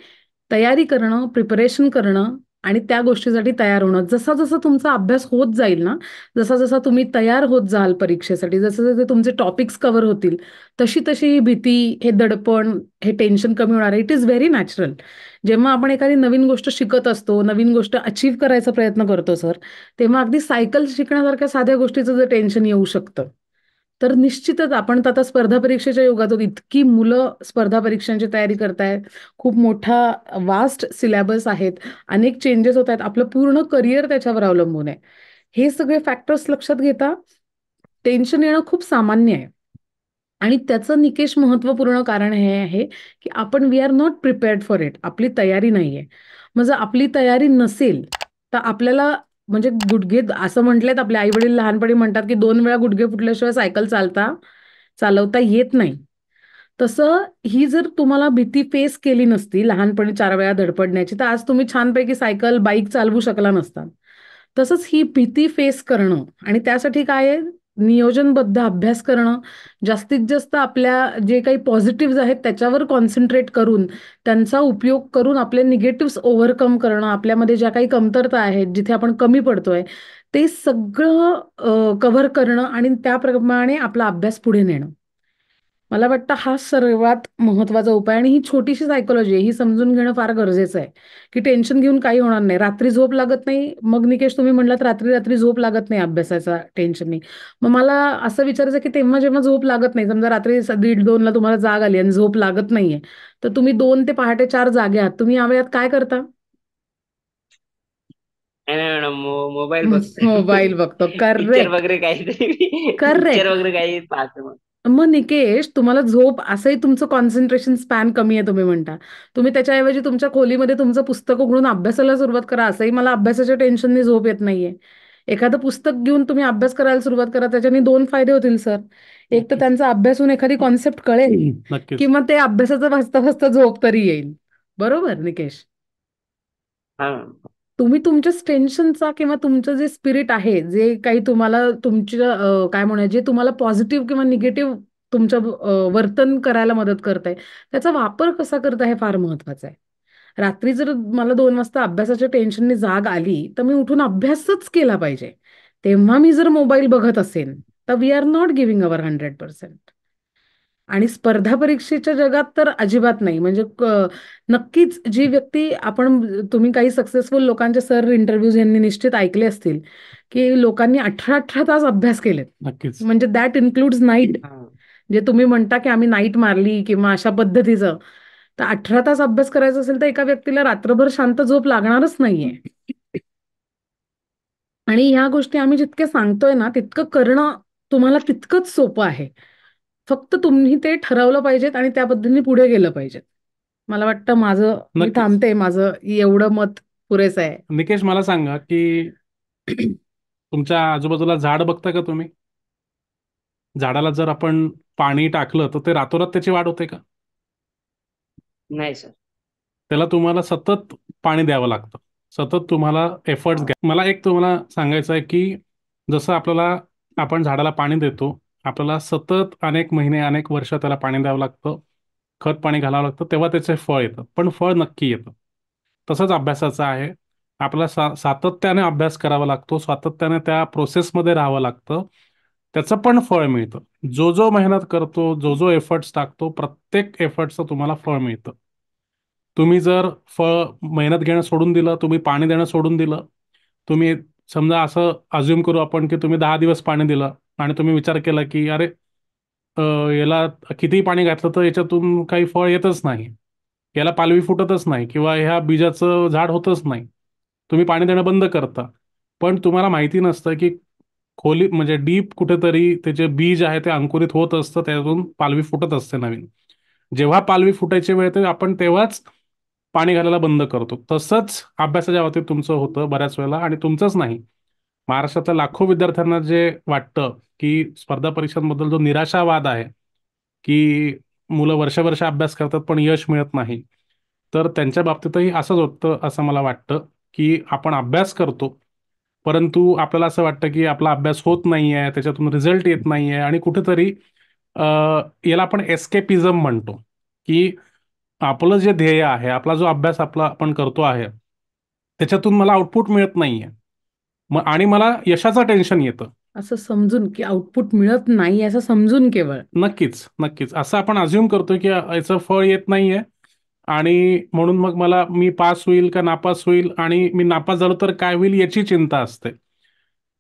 तयारी करणं, प्रिपरेशन करणं आणि त्या गोष्टीसाठी तयार होणं. जसा जसा तुमचा अभ्यास होत जाईल ना, जसा जसा तुम्ही तयार होत जाल परीक्षेसाठी, जसे जसे तुमचे टॉपिक्स कव्हर होतील, तशी तशी ही भीती, हे दडपण, हे टेन्शन कमी होणार आहे. It is very natural. जेव्हा आपण एखादी नवीन गोष्ट शिकत असतो, नवीन गोष्ट अचीव्ह करायचा प्रयत्न करतो सर, तेव्हा अगदी सायकल शिकण्यासारख्या साध्या गोष्टीचं जर टेन्शन येऊ शकतं, तर निश्चितच आपण तर आता स्पर्धा परीक्षेच्या युगात आहोत. इतकी मुलं स्पर्धा परीक्षांची तयारी करतायत. खूप मोठा वास्ट सिलेबस आहेत. अनेक चेंजेस होत आहेत. आपलं पूर्ण करिअर त्याच्यावर अवलंबून आहे. हे सगळे फॅक्टर्स लक्षात घेता टेन्शन येणं खूप सामान्य आहे. आणि त्याचं निकेश महत्त्वपूर्ण कारण हे आहे, की आपण we are not prepared for it. आपली तयारी नाहीये. मग जर आपली तयारी नसेल, तर आपल्याला म्हणजे गुडघे असं म्हटलेत आपले आई-वडील लहानपणी म्हणतात, की 2 वेळा गुडघे फुटल्याशिवाय सायकल चालवता येत नाही. तसं ही जर तुम्हाला भीती फेस केली नसती लहानपणी 4 वेळा धडपडण्याची, तर आज तुम्ही छानपैकी सायकल, बाईक चालवू शकला नसता. तसंच ही भीती फेस करणं आणि त्यासाठी काय आहे, नियोजनबद्ध अभ्यास करणं, जास्तीत जास्त आपल्या जे काही पॉझिटिव्हज आहेत त्याच्यावर कॉन्सन्ट्रेट करून, त्यांचा उपयोग करून आपले निगेटिव्हज ओव्हरकम करणं, आपल्यामध्ये ज्या काही कमतरता आहेत, जिथे आपण कमी पडतोय, ते सगळं कव्हर करणं आणि त्याप्रमाणे आपला अभ्यास पुढे नेणं. मला वाटतं हा सर्वात महत्वाचा उपाय आणि ही छोटीशी सायकॉलॉजी आहे. ही समजून घेणं फार गरजेचं आहे, की टेन्शन घेऊन काही होणार नाही. रात्री झोप लागत नाही. मग निकेश तुम्ही म्हटलात रात्री रात्री झोप लागत नाही अभ्यासाच्या टेन्शननी. मग मला असं विचारायचं की तेव्हा जेव्हा झोप लागत नाही, समजा रात्री 1:30-2ला तुम्हाला जाग आली आणि झोप लागत नाहीये, तर तुम्ही 2 ते पहाटे 4 जागे आहात. तुम्ही या वेळात काय करता? नाही नाही मॅडम, मोबाईल बघतोय. मोबाईल बघतो. Picture correct. वगैरे काहीतरी, पिक्चर करेक्ट. वगैरे काही पाहतो मग. मग निकेश, तुम्हाला झोप असंही तुमचं कॉन्सन्ट्रेशन स्पॅन कमी आहे तुम्ही म्हणता. तुम्ही त्याच्याऐवजी तुमच्या खोलीमध्ये तुमचं पुस्तक उघडून अभ्यासाला सुरुवात करा. असंही मला अभ्यासाच्या टेन्शनने झोप येत नाहीये. एखादं पुस्तक घेऊन तुम्ही अभ्यास करायला सुरुवात करा. त्याच्याने 2 फायदे होतील सर. एक तर नक्कीच. त्यांचा अभ्यास होऊन एखादी कॉन्सेप्ट कळेल नक्कीच. किंवा ते अभ्यासाचं वाचता वाचता झोप तरी येईल. बरोबर निकेश? हा. तुम्ही तुमच्या टेन्शनचा किंवा तुमचं जे स्पिरिट आहे, जे काही तुम्हाला तुमच्या काय म्हणूया, जे तुम्हाला पॉझिटिव्ह किंवा निगेटिव्ह तुमचं वर्तन करायला मदत करतंय, त्याचा वापर कसा करताय हे फार महत्वाचं आहे. रात्री जर मला 2 वाजता अभ्यासाच्या टेन्शनने जाग आली, तर मी उठून अभ्यासच केला पाहिजे. तेव्हा मी जर मोबाईल बघत असेन, तर we are not giving our 100%. आणि स्पर्धा परीक्षेच्या जगात तर अजिबात नाही. म्हणजे नक्कीच जी व्यक्ती तुम्ही काही सक्सेसफुल लोकांचे सर इंटरव्ह्यूज यांनी निश्चित ऐकले असतील, की लोकांनी 18-18 तास अभ्यास केलेत. नक्कीच. म्हणजे दॅट इन्क्लुड्स नाईट. हा. जे तुम्ही म्हणता, की आम्ही नाईट मारली किंवा अशा पद्धतीचं. तर 18 तास अभ्यास करायचा असेल, तर एका व्यक्तीला रात्रभर शांत झोप लागणारच नाहीये. आणि ह्या गोष्टी आम्ही जितके सांगतोय ना, तितकं करणं तुम्हाला तितकंच सोपं आहे. फक्त तुम्ही ते ठरवलं पाहिजेत आणि त्या पद्धतीने पुढे गेलं पाहिजेत. मला वाटतं मी नक्कीच. थांबते. माझं एवढं मत पुरेसं आहे. निकेश, मला सांगा की तुमच्या आजूबाजूला झाड बघता का तुम्ही? झाडाला जर आपण पाणी टाकलं तर ते रातोरात त्याची वाढ होते का? नाही सर. त्याला तुम्हाला सतत पाणी द्यावं लागतं. सतत तुम्हाला एफर्ट्स हा. घ्या. मला एक तुम्हाला सांगायचं आहे की जसं आपण झाडाला पाणी देतो, आपल्याला सतत अनेक महिने, अनेक वर्ष त्याला पाणी द्यावं लागतं, खत पाणी घालावं लागतं, तेव्हा त्याचे फळ येतं. पण फळ नक्की येतं. तसंच अभ्यासाचं आहे. आपला सातत्याने अभ्यास करावा लागतो, सातत्याने त्या प्रोसेसमध्ये राहावं लागतं. त्याचं पण फळ मिळतं. जो जो मेहनत करतो, जो जो एफर्ट्स टाकतो, प्रत्येक एफर्टचं तुम्हाला फळ मिळतं. तुम्ही जर मेहनत घेणं सोडून दिलं, तुम्ही पाणी देणं सोडून दिलं, तुम्ही समजा असं अज्युम करू आपण की तुम्ही 10 दिवस पाणी दिलं आणि तुम्ही विचार केला की अरे याला कितीही पाणी घातलं तर याच्यातून काही फळ येतच नाही, याला पालवी फुटतच नाही किंवा ह्या बीजाचं झाड होतच नाही. तुम्ही पाणी देणं बंद करता, पण तुम्हाला माहिती नसतं की खोली म्हणजे डीप कुठेतरी त्याचे बीज आहे ते अंकुरित होत असतं, त्यातून पालवी फुटत असते नवीन. जेव्हा पालवी फुटायची वेळ येते आपण तेव्हाच पाणी घालायला बंद करतो. तसंच अभ्यासाच्या बाबतीत तुमचं होतं बऱ्याच वेळेला, आणि तुमचंच नाही, महाराष्ट्रातल्या लाखो विद्यार्थ्यांना जे वाटतं की स्पर्धा परीक्षांबद्दल जो निराशावाद आहे की मुलं वर्ष वर्ष अभ्यास करतात पण यश मिळत नाही, तर त्यांच्या बाबतीतही असंच होतं असं मला वाटतं की आपण अभ्यास करतो, परंतु आपल्याला असं वाटतं की आपला अभ्यास होत नाहीये, त्याच्यातून रिझल्ट येत नाहीये, आणि कुठेतरी याला आपण एस्केपिझम म्हणतो की आपलं जे ध्येय आहे, आपला जो अभ्यास आपण करतो आहे, त्याच्यातून मला आउटपुट मिळत नाहीये, मग आणि मला यशाचं टेन्शन येतं. असं समजून की आउटपुट मिळत नाही असं समजून केवळ. नक्कीच, नक्कीच. असं आपण अज्युम करतो की याचं फळ येत नाहीये, आणि म्हणून मग मी पास होईल का नापास होईल, आणि मी नापास झालो तर काय होईल याची चिंता असते.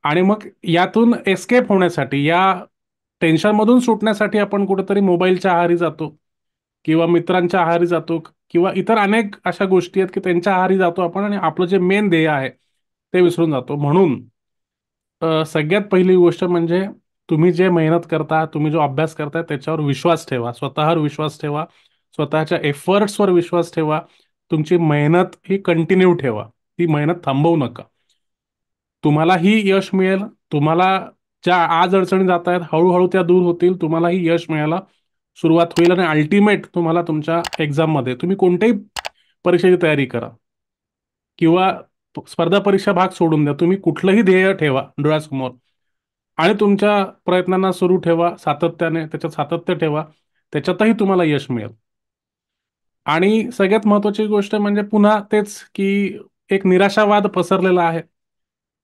आणि मग यातून एस्केप होण्यासाठी, या टेन्शनमधून सुटण्यासाठी आपण कुठेतरी मोबाईलच्या आहारी जातो किंवा मित्रांच्या आहारी जातो किंवा इतर अनेक अशा गोष्टी आहेत की त्यांच्या आहारी जातो आपण, आणि आपलं जे मेन ध्येय आहे ते विसरून जातो. म्हणून सगळ्यात पहिली गोष्ट म्हणजे तुम्ही जे मेहनत करता, तुम्ही जो अभ्यास करताय त्याच्यावर विश्वास ठेवा, स्वतःवर विश्वास ठेवा, स्वतःच्या एफर्ट्सवर विश्वास ठेवा. तुमची मेहनत ही कंटिन्यू ठेवा, ती मेहनत थांबवू नका. तुम्हालाही यश मिळेल. तुम्हाला ज्या आज अडचणी जात आहेत हळूहळू त्या दूर होतील, तुम्हालाही यश मिळायला सुरुवात होईल, आणि अल्टिमेट तुम्हाला तुमच्या एक्झाममध्ये, तुम्ही कोणत्याही परीक्षेची तयारी करा किंवा स्पर्धा परीक्षा भाग सोडून द्या, तुम्ही कुठलंही ध्येय ठेवा डोळ्यासमोर आणि तुमच्या प्रयत्नांना सुरू ठेवा, सातत्याने त्याच्यात सातत्य ठेवा, त्याच्यातही तुम्हाला यश मिळेल. आणि सगळ्यात महत्वाची गोष्ट म्हणजे पुन्हा तेच की एक निराशावाद पसरलेला आहे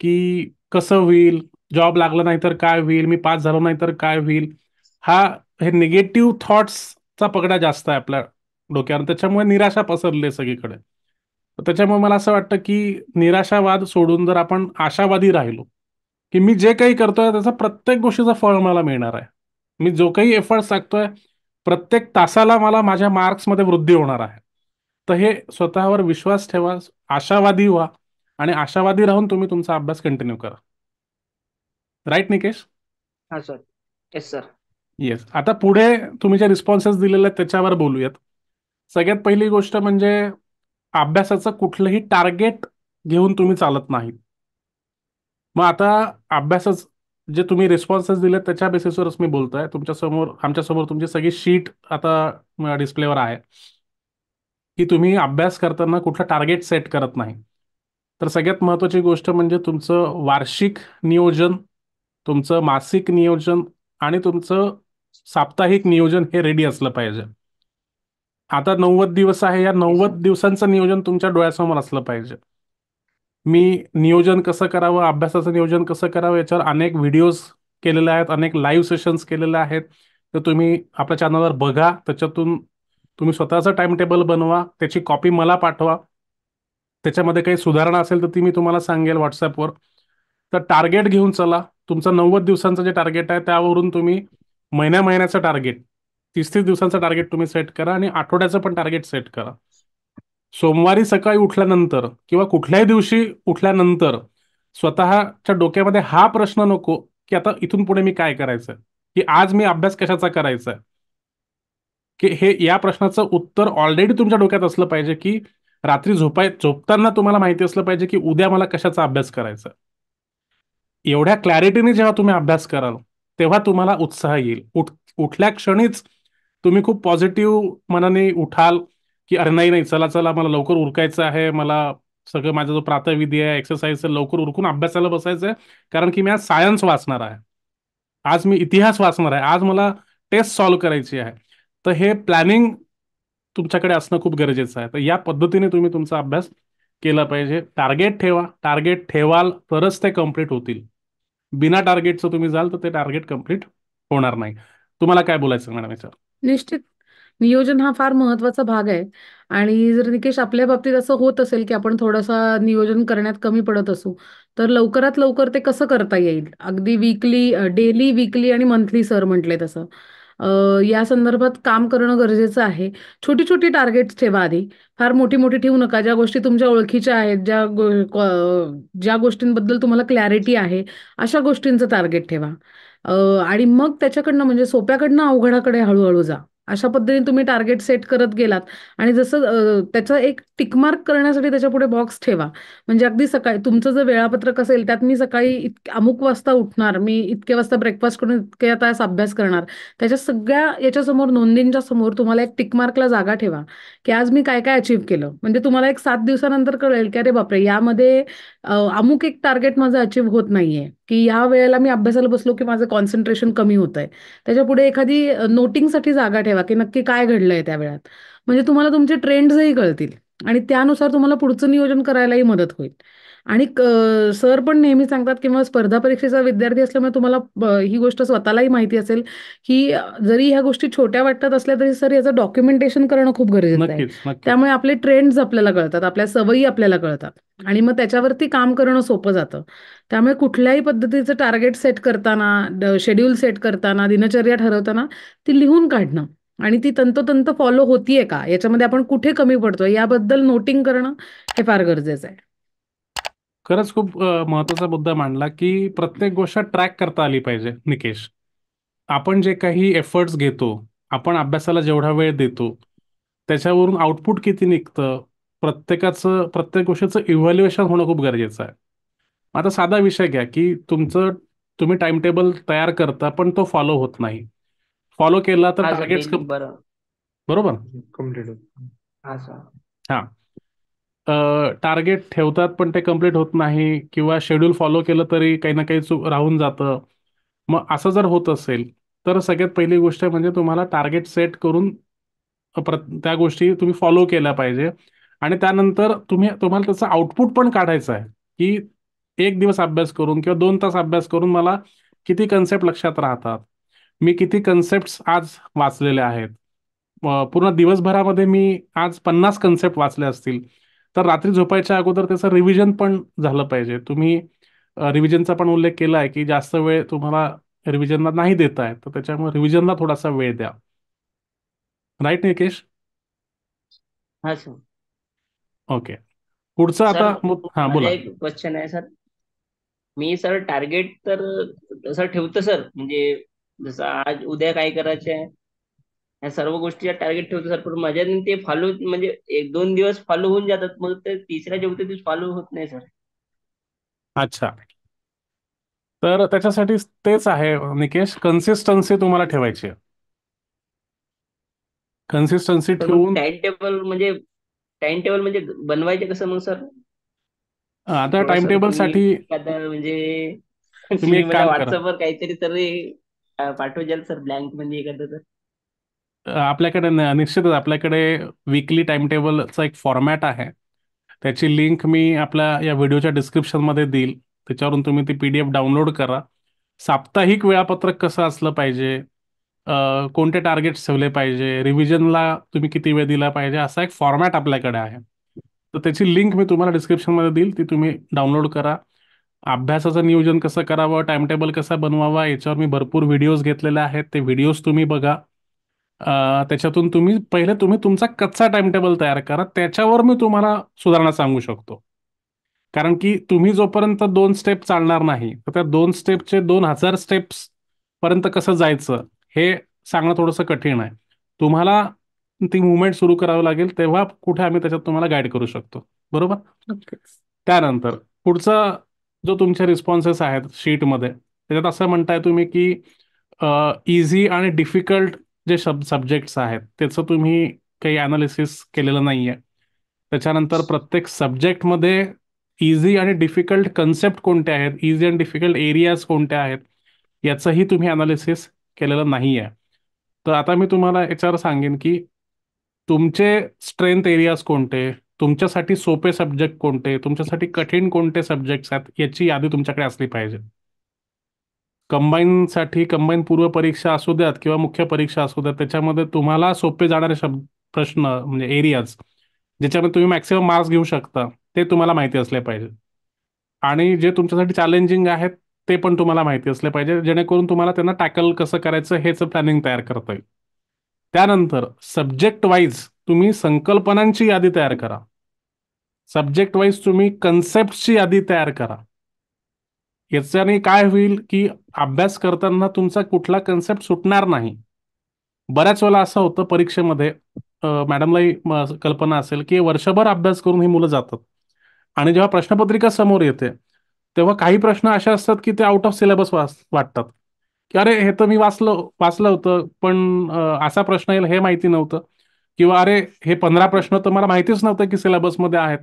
की कसं होईल, जॉब लागला नाही तर काय होईल, मी पास झालो नाही तर काय होईल, हा हे निगेटिव्ह थॉट्सचा पगडा जास्त आहे आपल्या डोक्यावर, त्याच्यामुळे निराशा पसरली आहे सगळीकडे. तर त्याच्यामुळे मला असं वाटतं की निराशावाद सोडून जर आपण आशावादी राहिलो की मी जे काही करतोय त्याचा प्रत्येक गोष्टीचं फळ मला मिळणार आहे, मी जो काही एफर्ट्स टाकतोय प्रत्येक तासाला मला माझ्या मार्क्समध्ये वृद्धी होणार आहे, तर हे स्वतःवर विश्वास ठेवा, आशावादी व्हा, आणि आशावादी राहून तुम्ही तुमचा अभ्यास कंटिन्यू करा. राईट निकेश? हा सर. Yes sir. येस. आता पुढे तुम्ही जे रिस्पॉन्सेस दिलेले आहेत त्याच्यावर बोलूयात. सगळ्यात पहिली गोष्ट म्हणजे अभ्यासाचं कुठलंही टार्गेट घेऊन तुम्ही चालत नाही. मग आता अभ्यासच जे तुम्ही रिस्पॉन्सेस दिलेत त्याच्या बेसिसवरच मी बोलतोय. आमच्यासमोर तुमची सगळी शीट आता डिस्प्लेवर आहे की तुम्ही अभ्यास करताना कुठलं टार्गेट सेट करत नाही. तर सगळ्यात महत्त्वाची गोष्ट म्हणजे तुमचं वार्षिक नियोजन, तुमचं मासिक नियोजन आणि तुमचं साप्ताहिक नियोजन हे रेडी असलं पाहिजे. आता 90 दिवस आहे, या 90 दिवसांचं नियोजन तुमच्या डोळ्यासमोर असलं पाहिजे. मी नियोजन कसं करावं, अभ्यासाचं नियोजन कसं करावं याच्यावर अनेक व्हिडिओज केलेले आहेत, अनेक लाईव्ह सेशन्स केलेले आहेत. तर तुम्ही आपल्या चॅनलवर बघा, त्याच्यातून तुम्ही स्वतःचं टाइम टेबल बनवा, त्याची कॉपी मला पाठवा. त्याच्यामध्ये काही सुधारणा असेल तर ती मी तुम्हाला सांगेल व्हॉट्सअपवर. तर टार्गेट घेऊन चला. तुमचं 90 दिवसांचं जे टार्गेट आहे त्यावरून तुम्ही महिन्याचं टार्गेट, 30-30 दिवसांचं टार्गेट तुम्ही सेट करा, आणि आठवड्याचं पण टार्गेट सेट करा. सोमवारी सकाळी उठल्यानंतर किंवा कुठल्याही दिवशी उठल्यानंतर स्वतःच्या डोक्यामध्ये हा प्रश्न नको की आता इथून पुढे मी काय करायचंय, की आज मी अभ्यास कशाचा करायचा आहे, की हे या प्रश्नाचं उत्तर ऑलरेडी तुमच्या डोक्यात असलं पाहिजे, की रात्री झोपताना तुम्हाला माहिती असलं पाहिजे की उद्या मला कशाचा अभ्यास करायचा. एवढ्या क्लॅरिटीने जेव्हा तुम्ही अभ्यास कराल तेव्हा तुम्हाला उत्साह येईल. उठल्या क्षणीच तुम्ही खूप पॉझिटिव्ह मनाने उठाल की अरे नाही नाही, चला चला, मला लवकर उरकायचं आहे, मला सगळं माझा जो प्रातःविधी आहे, एक्सरसाइज आहे, लवकर उरकून अभ्यासाला बसायचं आहे, कारण की मी आज सायन्स वाचणार आहे, आज मी इतिहास वाचणार आहे, आज मला टेस्ट सॉल्व्ह करायची आहे. तर हे प्लॅनिंग तुमच्याकडे असणं खूप गरजेचं आहे. तर या पद्धतीने तुम्ही तुमचा अभ्यास केलं पाहिजे. टार्गेट ठेवा, टार्गेट ठेवाल तरच ते कम्प्लीट होतील. बिना टार्गेटचं तुम्ही जाल तर ते टार्गेट कम्प्लीट होणार नाही. तुम्हाला काय बोलायचं मॅडम याच्यावर? निश्चित. नियोजन हा फार महत्वाचा भाग आहे. आणि जर निकेश आपल्या बाबतीत असं होत असेल की आपण थोडासा नियोजन करण्यात कमी पडत असू, तर लवकरात लवकर ते कसं करता येईल? अगदी वीकली, डेली, वीकली आणि मंथली सर म्हटले तसं. अ, या संदर्भात काम करणं गरजेचं आहे. छोटी छोटी टार्गेट्स ठेवा आधी. फार मोठी मोठी ठेवू नका. ज्या गोष्टी तुमच्या ओळखीच्या आहेत, ज्या गोष्टींबद्दल तुम्हाला क्लॅरिटी आहे, अशा गोष्टींचं टार्गेट ठेवा. अ, आणि मग त्याच्याकडनं म्हणजे सोप्याकडनं अवघडाकडे हळूहळू जा. अशा पद्धतीने तुम्ही टार्गेट सेट करत गेलात आणि जसं त्याचा एक टिक मार्क करण्यासाठी त्याच्यापुढे बॉक्स ठेवा. म्हणजे अगदी सकाळी तुमचं जर वेळापत्रक असेल त्यात मी सकाळी अमुक वाजता उठणार, मी इतक्या वाजता ब्रेकफास्ट करून इतक्या तास अभ्यास करणार. त्याच्या सगळ्या याच्यासमोर, नोंदींच्या समोर तुम्हाला एक टिक मार्कला जागा ठेवा की आज मी काय काय अचीव्ह केलं. म्हणजे तुम्हाला एक 7 दिवसानंतर कळेल की अरे बापरे, यामध्ये अमुक एक टार्गेट माझं अचीव्ह होत नाहीये, की या वेळेला मी अभ्यासाला बसलो की माझं कॉन्सन्ट्रेशन कमी होतंय. त्याच्यापुढे एखादी नोटिंगसाठी जागा ठेवा की नक्की काय घडलंय त्या वेळात. म्हणजे तुम्हाला तुमचे ट्रेंड्सही कळतील आणि त्यानुसार तुम्हाला पुढचं नियोजन करायलाही मदत होईल. आणि सर पण नेहमी सांगतात किंवा स्पर्धा परीक्षेचा विद्यार्थी असल्यामुळे तुम्हाला ही गोष्ट स्वतःलाही माहिती असेल की जरी ह्या गोष्टी छोट्या वाटत असल्या तरी सर याचं डॉक्युमेंटेशन करणं खूप गरजेचं आहे. नक्कीच, नक्कीच. त्यामुळे आपले ट्रेंड्स आपल्याला कळतात, आपल्या सवयी आपल्याला कळतात आणि मग त्याच्यावरती काम करणं सोपं जातं. त्यामुळे कुठल्याही पद्धतीचं टार्गेट सेट करताना, शेड्यूल सेट करताना, दिनचर्या ठरवताना ती लिहून काढणं आणि ती तंतोतंत फॉलो होतीये का, याच्यामध्ये आपण कुठे कमी पडतोय याबद्दल नोटिंग करणं हे फार गरजेचं आहे. खरंच खूप महत्वाचा मुद्दा मांडला की प्रत्येक गोष्ट ट्रॅक करता आली पाहिजे निकेश. आपण जे काही एफर्ट्स घेतो, आपण अभ्यासाला जेवढा वेळ देतो, त्याच्यावरून आउटपुट किती निघतं, प्रत्येक गोष्टीचं इव्हॅल्युएशन होणं खूप गरजेचं आहे. आता साधा विषय घ्या की तुम्ही टाइम टेबल तयार करता पण तो फॉलो होत नाही. फॉलो केला तर हा सर, टार्गेट्स डेली बरं. बरोबर. कम्प्लीट होत. हा सर. हा, टार्गेट ठेवतात पण ते कम्प्लीट होत नाही किंवा शेड्यूल फॉलो केलं तरी काही ना काही चूक राहून जातं. मग असं जर होत असेल तर सगळ्यात पहिली गोष्ट म्हणजे तुम्हाला टार्गेट सेट करून त्या गोष्टी तुम्ही फॉलो केल्या पाहिजे. आणि त्यानंतर तुम्हाला त्याचं आउटपुट पण काढायचं आहे की 1 दिवस अभ्यास करून किंवा 2 तास अभ्यास करून मला किती कन्सेप्ट लक्षात राहतात, मी किती कन्सेप्ट आज वाचलेले आहेत. पूर्ण दिवसभरामध्ये मी आज 50 कन्सेप्ट वाचले असतील तर रात्री झोपायच्या अगोदर त्याचं रिव्हिजन पण झालं पाहिजे. तुम्ही रिव्हिजनचा पण उल्लेख केला आहे की जास्त वेळ तुम्हाला रिव्हिजनला नाही देता आहे, तर त्याच्यामुळे रिव्हिजनला थोडासा वेळ द्या. राईट निकेश? हा सर. ओके. पुढचं सर, आता हां, माझा बोला. एक क्वेश्चन आहे सर. मी सर टार्गेट तर तसं ठेवतो सर, म्हणजे जसं आज उद्या काय करायचं आहे, ह्या सर्व गोष्टीचा टार्गेट ठेवतो सर. पण माझ्याने ते फॉलो, म्हणजे 1-2 दिवस फॉलो होऊन जातात, मग ते तिसऱ्या चौथ्या दिवस फॉलो होत नाही सर. अच्छा, तर त्याच्यासाठी तेच आहे निकेश, कन्सिस्टन्सी तुम्हाला ठेवायची आहे. कन्सिस्टन्सी तर मग ठेवून टाइम टेबल म्हणजे बनवायचे कसं मग सर? आता थोडं टाइम सर तुम्ही टेबलसाठी एखादं म्हणजे तुम्ही तुम्ही एक मला काम करा. व्हॉट्सअपवर काहीतरी तरी पाठवजाल सर, ब्लँक मध्ये एखादं तर. आपल्याकडे निश्चितच आपल्याकडे वीकली टाइम टेबलचा एक फॉर्मॅट आहे. त्याची लिंक मी आपल्या या व्हिडिओच्या डिस्क्रिप्शनमध्ये देईल. त्याच्यावरून तुम्ही ती PDF डाउनलोड करा. साप्ताहिक वेळापत्रक कसं असलं पाहिजे, कोणते टार्गेट्स ठेवले पाहिजे, रिव्हिजनला तुम्ही किती वेळ दिला पाहिजे, असा एक फॉर्मॅट आपल्याकडे आहे. तर त्याची लिंक मी तुम्हाला डिस्क्रिप्शनमध्ये देईल, ती तुम्ही डाउनलोड करा. अभ्यासाचं नियोजन कसं करावं, टाइम टेबल कसा बनवावा, याच्यावर मी भरपूर व्हिडिओज घेतलेले आहेत. ते व्हिडिओज तुम्ही बघा. त्याच्यातून तुम्ही तुमचा कच्चा टाइम टेबल तयार करा, त्याच्यावर मी तुम्हाला सुधारणा सांगू शकतो. कारण की तुम्ही जोपर्यंत 2 स्टेप चालणार नाही, तर त्या 2 स्टेपचे 2000 स्टेप्स पर्यंत कसं जायचं हे सांगणं थोडंसं कठीण आहे. तुम्हाला ती मुवमेंट सुरू करावी लागेल, तेव्हा कुठे आम्ही त्याच्यात तुम्हाला गाईड करू शकतो. बरोबर. नक्कीच. त्यानंतर पुढचा जो तुमचे रिस्पॉन्सेस आहेत शीटमध्ये, त्याच्यात असं म्हणताय तुम्ही की इझी आणि डिफिकल्ट जे सब्जेक्ट्स आहेत त्याचं तुम्ही काही अनालिसिस केलेलं नाही आहे. त्याच्यानंतर प्रत्येक सब्जेक्टमध्ये इझी आणि डिफिकल्ट कन्सेप्ट कोणते आहेत, इझी आणि डिफिकल्ट एरियाज कोणते आहेत, याचंही तुम्ही अनालिसिस केलेलं नाही आहे. तर आता मी तुम्हाला याच्यावर सांगेन की तुमचे स्ट्रेंथ एरियाज कोणते, तुमच्यासाठी सोपे सब्जेक्ट कोणते, तुमच्यासाठी कठीण कोणते सब्जेक्ट्स आहेत, याची यादी तुमच्याकडे असली पाहिजे. कंबाईन पूर्व परीक्षा असू द्यात किंवा मुख्य परीक्षा असू द्यात, त्याच्यामध्ये तुम्हाला सोपे जाणारे प्रश्न म्हणजे एरियाज ज्याच्यामध्ये तुम्ही मॅक्सिमम मार्क्स घेऊ शकता ते तुम्हाला माहिती असले पाहिजे. आणि जे तुमच्यासाठी चॅलेंजिंग आहेत ते पण तुम्हाला माहिती असले पाहिजे, जेणेकरून तुम्हाला त्यांना टॅकल कसं करायचं हेच प्लॅनिंग तयार करता येईल. त्यानंतर सब्जेक्ट वाईज तुम्ही संकल्पनांची यादी तयार करा. सब्जेक्ट वाईज तुम्ही कन्सेप्टची यादी तयार करा. याच्याने काय होईल की अभ्यास करताना तुमचा कुठला कन्सेप्ट सुटणार नाही. बऱ्याच वेळेला असं होतं परीक्षेमध्ये, मॅडमलाही कल्पना असेल की वर्षभर अभ्यास करून ही मुलं जातात आणि जेव्हा प्रश्नपत्रिका समोर येते तेव्हा काही प्रश्न असे असतात की ते आउट ऑफ सिलेबस वाटतात, की अरे हे तर मी वाचलं वाचलं होतं पण असा प्रश्न येईल हे माहिती नव्हतं, किंवा अरे हे 15 प्रश्न तर मला माहितीच नव्हतं की सिलेबसमध्ये आहेत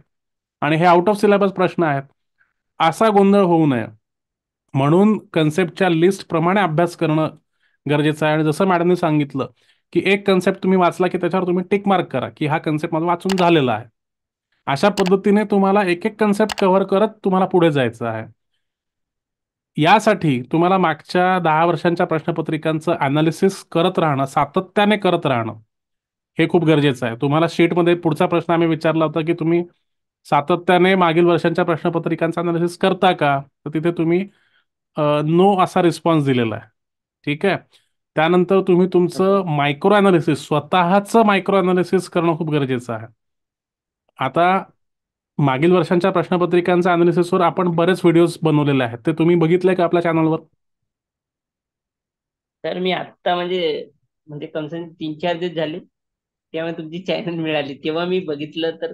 आणि हे आउट ऑफ सिलेबस प्रश्न आहेत. असा गोंधळ होऊ नये म्हणून कन्सेप्टच्या लिस्ट प्रमाणे अभ्यास करणं गरजेचं आहे. आणि जसं मॅडमने सांगितलं की एक कन्सेप्ट तुम्ही वाचला की त्याच्यावर तुम्ही टिक मार्क करा की हा कन्सेप्ट माझा वाचून झालेला आहे. अशा पद्धतीने तुम्हाला एक एक कन्सेप्ट कव्हर करत तुम्हाला पुढे जायचं आहे. यासाठी तुम्हाला मागच्या 10 वर्षांच्या प्रश्नपत्रिकांचं अनालिसिस करत राहणं, सातत्याने करत राहणं हे खूप गरजेचं आहे. तुम्हाला शीटमध्ये पुढचा प्रश्न आम्ही विचारला होता की तुम्ही सातत्याने मागील वर्षांच्या प्रश्नपत्रिकांचं अनालिसिस करता का, तर तिथे तुम्ही नो असा रिस्पॉन्स दिलेला आहे. ठीक आहे. त्यानंतर तुम्ही तुमचं मायक्रो अनालिसिस, स्वतःचं मायक्रो अनालिसिस करणं खूप गरजेचं आहे. आता मागील वर्षांच्या प्रश्नपत्रिकांच्या अनालिसिसवर आपण बरेच व्हिडिओज बनवलेले आहेत, ते तुम्ही बघितले का आपल्या चॅनलवर? तर मी आत्ता म्हणजे म्हणजे कमसे 3-4 दिवस झाले तेव्हा तुमची चॅनल मिळाली तेव्हा मी बघितलं, तर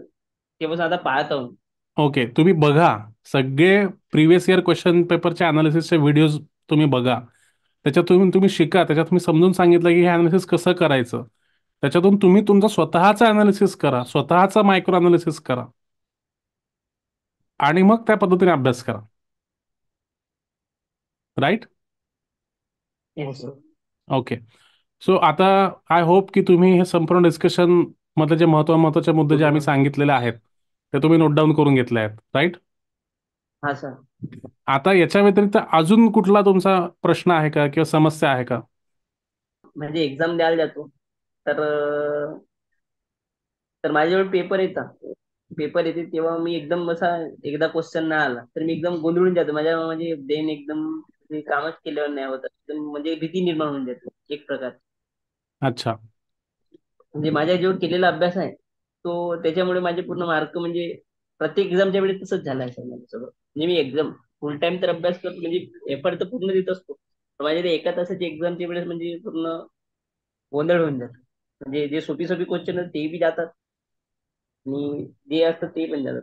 तेव्हा आता पाहत आहोत. ओके, तुम्ही बघा सगळे प्रिव्हियस इयर क्वेश्चन पेपरच्या अनालिसिसचे व्हिडिओज तुम्ही बघा. त्याच्यातून तुम्ही शिका, त्याच्यात तुम्ही समजून सांगितलं की हे अनालिसिस कसं करायचं. त्याच्यातून तुम्ही तुमचं स्वतःचं अनालिसिस करा, स्वतःचा मायक्रो अनालिसिस करा आणि मग त्या पद्धतीने अभ्यास करा. राईट? ओके. सो आता आय होप की तुम्ही हे संपूर्ण डिस्कशन मधले जे महत्वाचे मुद्दे जे आम्ही सांगितलेले आहेत ते तुम्ही नोट डाऊन करून घेतले आहेत. राईट? हा सर. आता याच्या व्यतिरिक्त अजून कुठला तुमचा प्रश्न आहे का किंवा समस्या आहे का? म्हणजे एक्झाम द्यायला जातो तर तर माझ्याजवळ पेपर येते तेव्हा मी एकदम असा एकदा क्वेश्चन नाही आला तर मी एकदम गोंधळून जातो. माझ्या म्हणजे ब्रेन एकदम ते कामच केल्यावर नाही होत, एकदम म्हणजे भीती निर्माण होऊन जाते एक प्रकार. अच्छा. म्हणजे माझ्या जेव्हा केलेला अभ्यास आहे तो त्याच्यामुळे माझे पूर्ण मार्क म्हणजे प्रत्येक एक्झामच्या वेळेस तसंच झालं आहे सर माझं सगळं. म्हणजे मी एक्झाम फुल टाइम तर अभ्यास करतो, म्हणजे एफर्ट तर पूर्ण देत असतो, पण माझ्या ते एका तासाच्या एक्झामच्या वेळेस म्हणजे पूर्ण गोंधळ होऊन जातो. म्हणजे जे सोपी सोपी क्वेश्चन ते बी जातात आणि जे असतं ते पण जातात.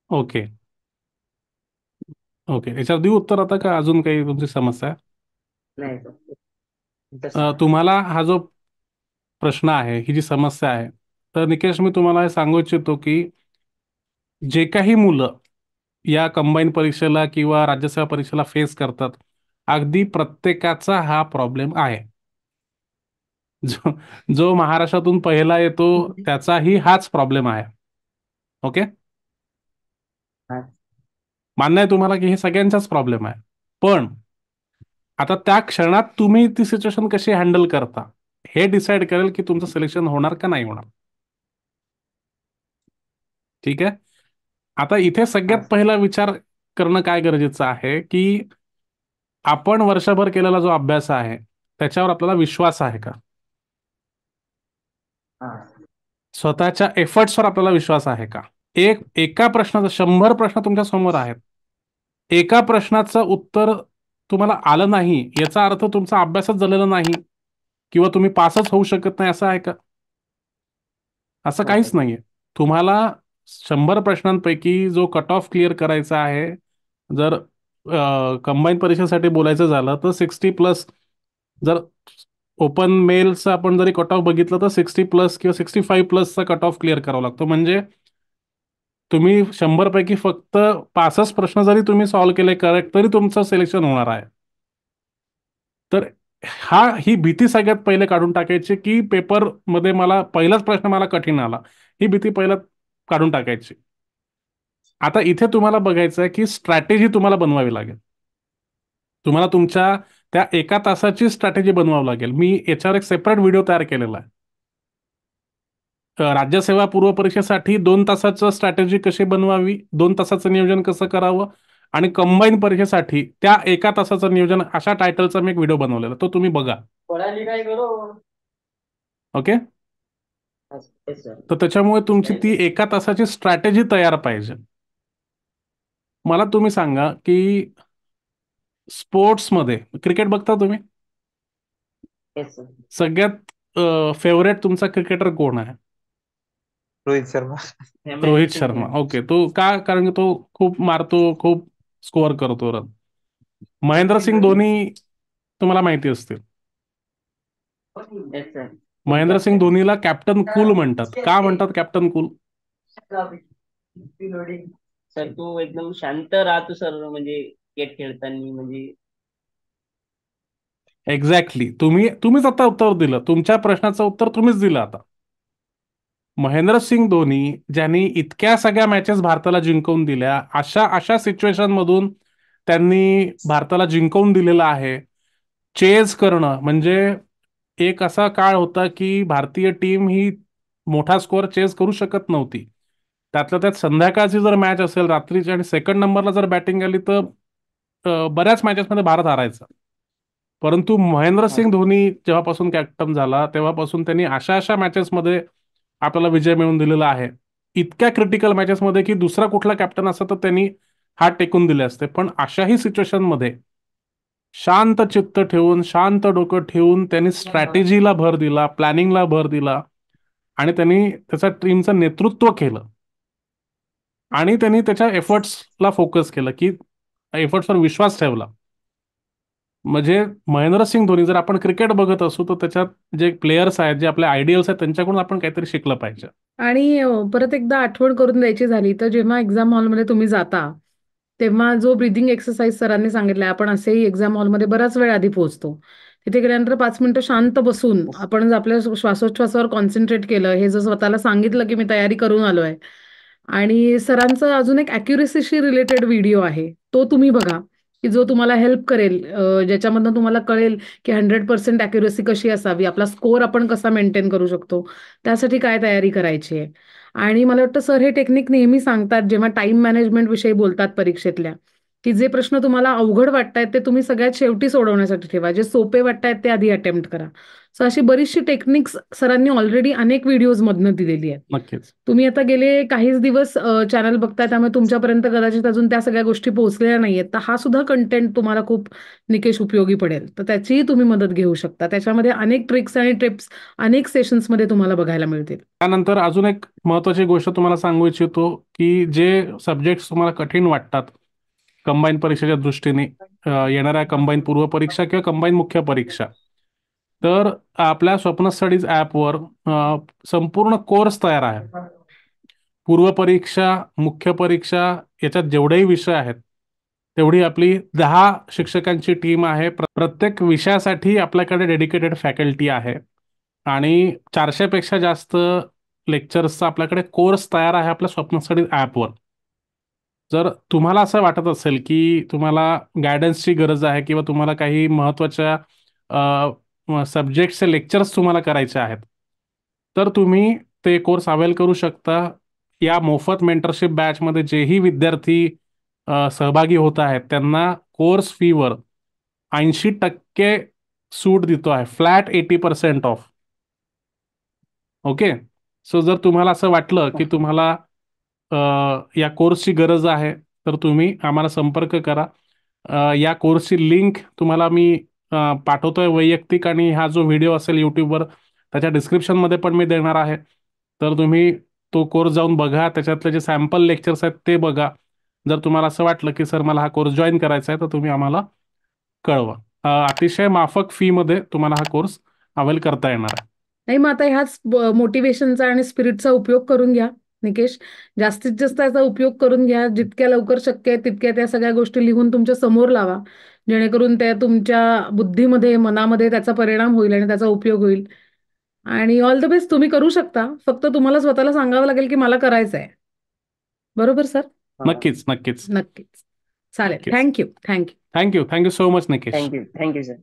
ओके. ओके, याच्यावर देऊ उत्तर आता का अजून काही तुमची समस्या आहे? नाही सर. तुम्हाला हा जो प्रश्न आहे, ही जी समस्या आहे, तर निकेश मी तुम्हाला हे सांगू इच्छितो की जे काही मुलं या कंबाईन परीक्षेला किंवा राज्यसेवा परीक्षेला फेस करतात, अगदी प्रत्येकाचा हा प्रॉब्लेम आहे. जो जो महाराष्ट्रातून पहिला येतो त्याचाही हाच प्रॉब्लेम आहे. ओके, हा. मान्य आहे तुम्हाला की हे सगळ्यांचाच प्रॉब्लेम आहे. पण आता त्या क्षणात तुम्ही ती सिच्युएशन कशी हँडल करता हे डिसाईड करेल की तुमचं सिलेक्शन होणार का नाही होणार. ठीक आहे. आता इथे हा सगळ्यात सर. पहिला विचार करणं काय गरजेचं आहे की आपण वर्षभर केलेला जो अभ्यास आहे त्याच्यावर आपल्याला विश्वास आहे का? हा. स्वतःच्या एफर्ट्सवर आपल्याला विश्वास आहे का? एका प्रश्नाचं 100 प्रश्न तुमच्या समोर आहेत, एका प्रश्नाचं उत्तर तुम्हाला आलं नाही याचा अर्थ तुमचा अभ्यासच झालेला नाही किंवा तुम्ही पासच होऊ शकत नाही असं आहे का? असं हो काहीच सर. नाहीये. तुम्हाला 100 प्रश्नांपैकी जो कट ऑफ क्लिअर करायचा आहे, जर कंबाईन परीक्षेसाठी बोलायचं झालं तर 60+, जर ओपन मेलचं आपण जरी कट ऑफ बघितलं तर 60+ किंवा 65+चा कट ऑफ क्लिअर करावा लागतो. म्हणजे तुम्ही 100 पैकी फक्त 65 प्रश्न जरी तुम्ही सॉल्व्ह केले करेक्ट तरी तुमचं सिलेक्शन होणार आहे. तर ही भीती सगळ्यात पहिले काढून टाकायची की पेपरमध्ये मला पहिलाच प्रश्न मला कठीण आला, ही भीती पहिला काढून टाकायची. आता इथे तुम्हाला बघायचं आहे की स्ट्रॅटेजी तुम्हाला बनवावी लागेल. तुम्हाला तुमच्या त्या 1 तासाची स्ट्रॅटेजी बनवावी लागेल. मी याच्यावर एक सेपरेट व्हिडिओ तयार केलेला आहे. राज्यसेवा पूर्व परीक्षेसाठी 2 तासाचं स्ट्रॅटेजी कशी बनवावी, 2 तासाचं नियोजन कसं करावं, आणि कंबाईन परीक्षेसाठी त्या 1 तासाचं नियोजन, अशा टायटलचा मी एक व्हिडिओ बनवलेला, तो तुम्ही बघा. ओके. तर त्याच्यामुळे तुमची ती 1 तासाची स्ट्रॅटेजी तयार पाहिजे. मला तुम्ही सांगा की स्पोर्ट्समध्ये क्रिकेट बघता तुम्ही? सगळ्यात फेवरेट तुमचा क्रिकेटर कोण आहे? रोहित शर्मा. रोहित शर्मा. ओके. तो का? कारण की तो खूप मारतो, खूप स्कोअर करतो रन. महेंद्रसिंग धोनी तुम्हाला माहिती असतील. महेंद्रसिंग धोनीला कॅप्टन कूल म्हणतात. का म्हणतात कॅप्टन कूल? सर तो एकदम शांत राहतो सर, म्हणजे क्रिकेट खेळताना. म्हणजे एक्झॅक्टली. तुम्हीच आता उत्तर दिलं. तुमच्या प्रश्नाचं उत्तर तुम्हीच दिलं आता. महेंद्रसिंग धोनी ज्यांनी इतक्या सगळ्या मॅचेस भारताला जिंकवून दिल्या, अशा सिच्युएशन मधून त्यांनी भारताला जिंकवून दिलेलं आहे. चेज करणं म्हणजे, एक असा काळ होता की भारतीय टीम ही मोठा स्कोअर चेज करू शकत नव्हती. त्यातल्या त्यात संध्याकाळची जर मॅच असेल रात्रीची आणि सेकंड नंबरला जर बॅटिंग आली तर बऱ्याच मॅचेसमध्ये भारत हारायचा. परंतु महेंद्रसिंग धोनी जेव्हापासून कॅप्टन झाला तेव्हापासून त्यांनी अशा मॅचेसमध्ये आपल्याला विजय मिळवून दिलेला आहे. इतक्या क्रिटिकल मॅचेसमध्ये की दुसरा कुठला कॅप्टन असता तर त्यांनी हात टेकून दिले असते. पण अशाही सिच्युएशनमध्ये शांत चित्त ठेवून, शांत डोकं ठेवून त्यांनी स्ट्रॅटेजीला भर दिला, प्लॅनिंगला भर दिला, आणि त्यांनी त्याच्या टीमचं नेतृत्व केलं, आणि त्यांनी त्याच्या एफर्ट्सला फोकस केलं, की एफर्ट्सवर विश्वास ठेवला. म्हणजे महेंद्रसिंग धोनी, जर आपण क्रिकेट बघत असू तर त्याच्यात जे प्लेयर्स आहेत, जे आपले आयडियल्स आहेत, त्यांच्याकडून आपण काहीतरी शिकलं पाहिजे. आणि परत एकदा आठवण करून द्यायची झाली तर जेव्हा एक्झाम हॉलमध्ये तुम्ही जाता तेव्हा जो ब्रीदिंग एक्सरसाइज सरांनी सांगितलाय, आपण असेही एक्झाम हॉलमध्ये बराच वेळ आधी पोहोचतो. तिथे गेल्यानंतर 5 मिनिटं शांत बसून आपण जर आपल्या श्वासोच्छवासावर कॉन्सन्ट्रेट केलं, हे जर स्वतःला सांगितलं की मी तयारी करून आलोय. आणि सरांचा अजून एक अॅक्युरेसीशी रिलेटेड व्हिडिओ आहे, तो तुम्ही बघा, की जो तुम्हाला हेल्प करेल, ज्याच्यामधनं तुम्हाला कळेल की 100% अॅक्युरेसी कशी असावी, आपला स्कोअर आपण कसा मेंटेन करू शकतो, त्यासाठी काय तयारी करायची आहे. आणि मला वाटतं सर हे टेक्निक नेहमी सांगतात जेव्हा टाइम मॅनेजमेंट विषयी बोलतात परीक्षेतल्या, की जे प्रश्न तुम्हाला अवघड वाटतायत ते तुम्ही सगळ्यात शेवटी सोडवण्यासाठी ठेवा, जे सोपे वाटतायत ते आधी अटेम्प्ट करा. सो अशी बरीचशी टेक्निक्स सरांनी ऑलरेडी अनेक व्हिडिओज मधनं दिलेली आहेत. नक्कीच. तुम्ही आता गेले काहीच दिवस चॅनल बघताय, त्यामुळे तुमच्यापर्यंत कदाचित अजून त्या सगळ्या गोष्टी पोहोचलेल्या नाहीयेत. तर हा सुद्धा कंटेंट तुम्हाला खूप निकेश उपयोगी पडेल, तर त्याचीही तुम्ही मदत घेऊ शकता. त्याच्यामध्ये अनेक ट्रिक्स आणि टिप्स अनेक सेशन्समध्ये तुम्हाला बघायला मिळतील. त्यानंतर अजून एक महत्वाची गोष्ट तुम्हाला सांगू इच्छितो, की जे सब्जेक्ट्स तुम्हाला कठीण वाटतात कंबाईन परीक्षेच्या दृष्टीने, येणाऱ्या कंबाईन पूर्व परीक्षा किंवा कंबाईन मुख्य परीक्षा, तर आपल्या स्वप्न स्टडीज ॲपवर संपूर्ण कोर्स तयार आहे. पूर्व परीक्षा, मुख्य परीक्षा याच्यात जेवढेही विषय आहेत तेवढी आपली 10 शिक्षकांची टीम आहे. प्रत्येक विषयासाठी आपल्याकडे डेडिकेटेड फॅकल्टी आहे, आणि 400 पेक्षा जास्त लेक्चर्सचा आपल्याकडे कोर्स तयार आहे आपल्या स्वप्न स्टडीज ॲपवर. जर तुम्हाला असं वाटत असेल की तुम्हाला गायडन्सची गरज आहे किंवा तुम्हाला काही महत्त्वाच्या सब्जेक्टचे लेक्चर्स तुम्हाला करायचे आहेत, तर तुम्ही ते कोर्स अवेल करू शकता. या मोफत मेंटरशिप बॅचमध्ये जेही विद्यार्थी सहभागी होत आहेत त्यांना कोर्स फीवर 80% सूट देतो आहे, फ्लॅट 80% ऑफ. ओके. सो जर तुम्हाला असं वाटलं की तुम्हाला या कोर्सची गरज आहे तर तुम्ही आम्हाला संपर्क करा. या कोर्सची लिंक तुम्हाला मी पाठवतोय वैयक्तिक, आणि हा जो व्हिडिओ असेल यूट्यूबवर त्याच्या डिस्क्रिप्शनमध्ये पण मी देणार आहे. तर तुम्ही तो कोर्स जाऊन बघा, त्याच्यातले जे सॅम्पल लेक्चर्स आहेत ते बघा. जर तुम्हाला असं वाटलं की सर मला हा कोर्स जॉईन करायचा आहे तर तुम्ही आम्हाला कळवा. अतिशय माफक फीमध्ये तुम्हाला हा कोर्स अवेल करता येणार आहे. नाही, मग आता ह्याच मोटिवेशनचा आणि स्पिरिटचा उपयोग करून घ्या. निकेश. जास्तीत जास्त याचा उपयोग करून घ्या. जितक्या लवकर शक्य आहे तितक्या त्या सगळ्या गोष्टी लिहून तुमच्या समोर लावा, जेणेकरून त्या तुमच्या बुद्धीमध्ये, मनामध्ये त्याचा परिणाम होईल आणि त्याचा उपयोग होईल. आणि ऑल द बेस्ट. तुम्ही करू शकता. फक्त तुम्हाला स्वतःला सांगावं लागेल की मला करायचं आहे. बरोबर सर? नक्कीच नक्कीच नक्कीच. चालेल. नक्कीच. Thank you. Thank you. Thank you so much Nikesh. Thank you sir.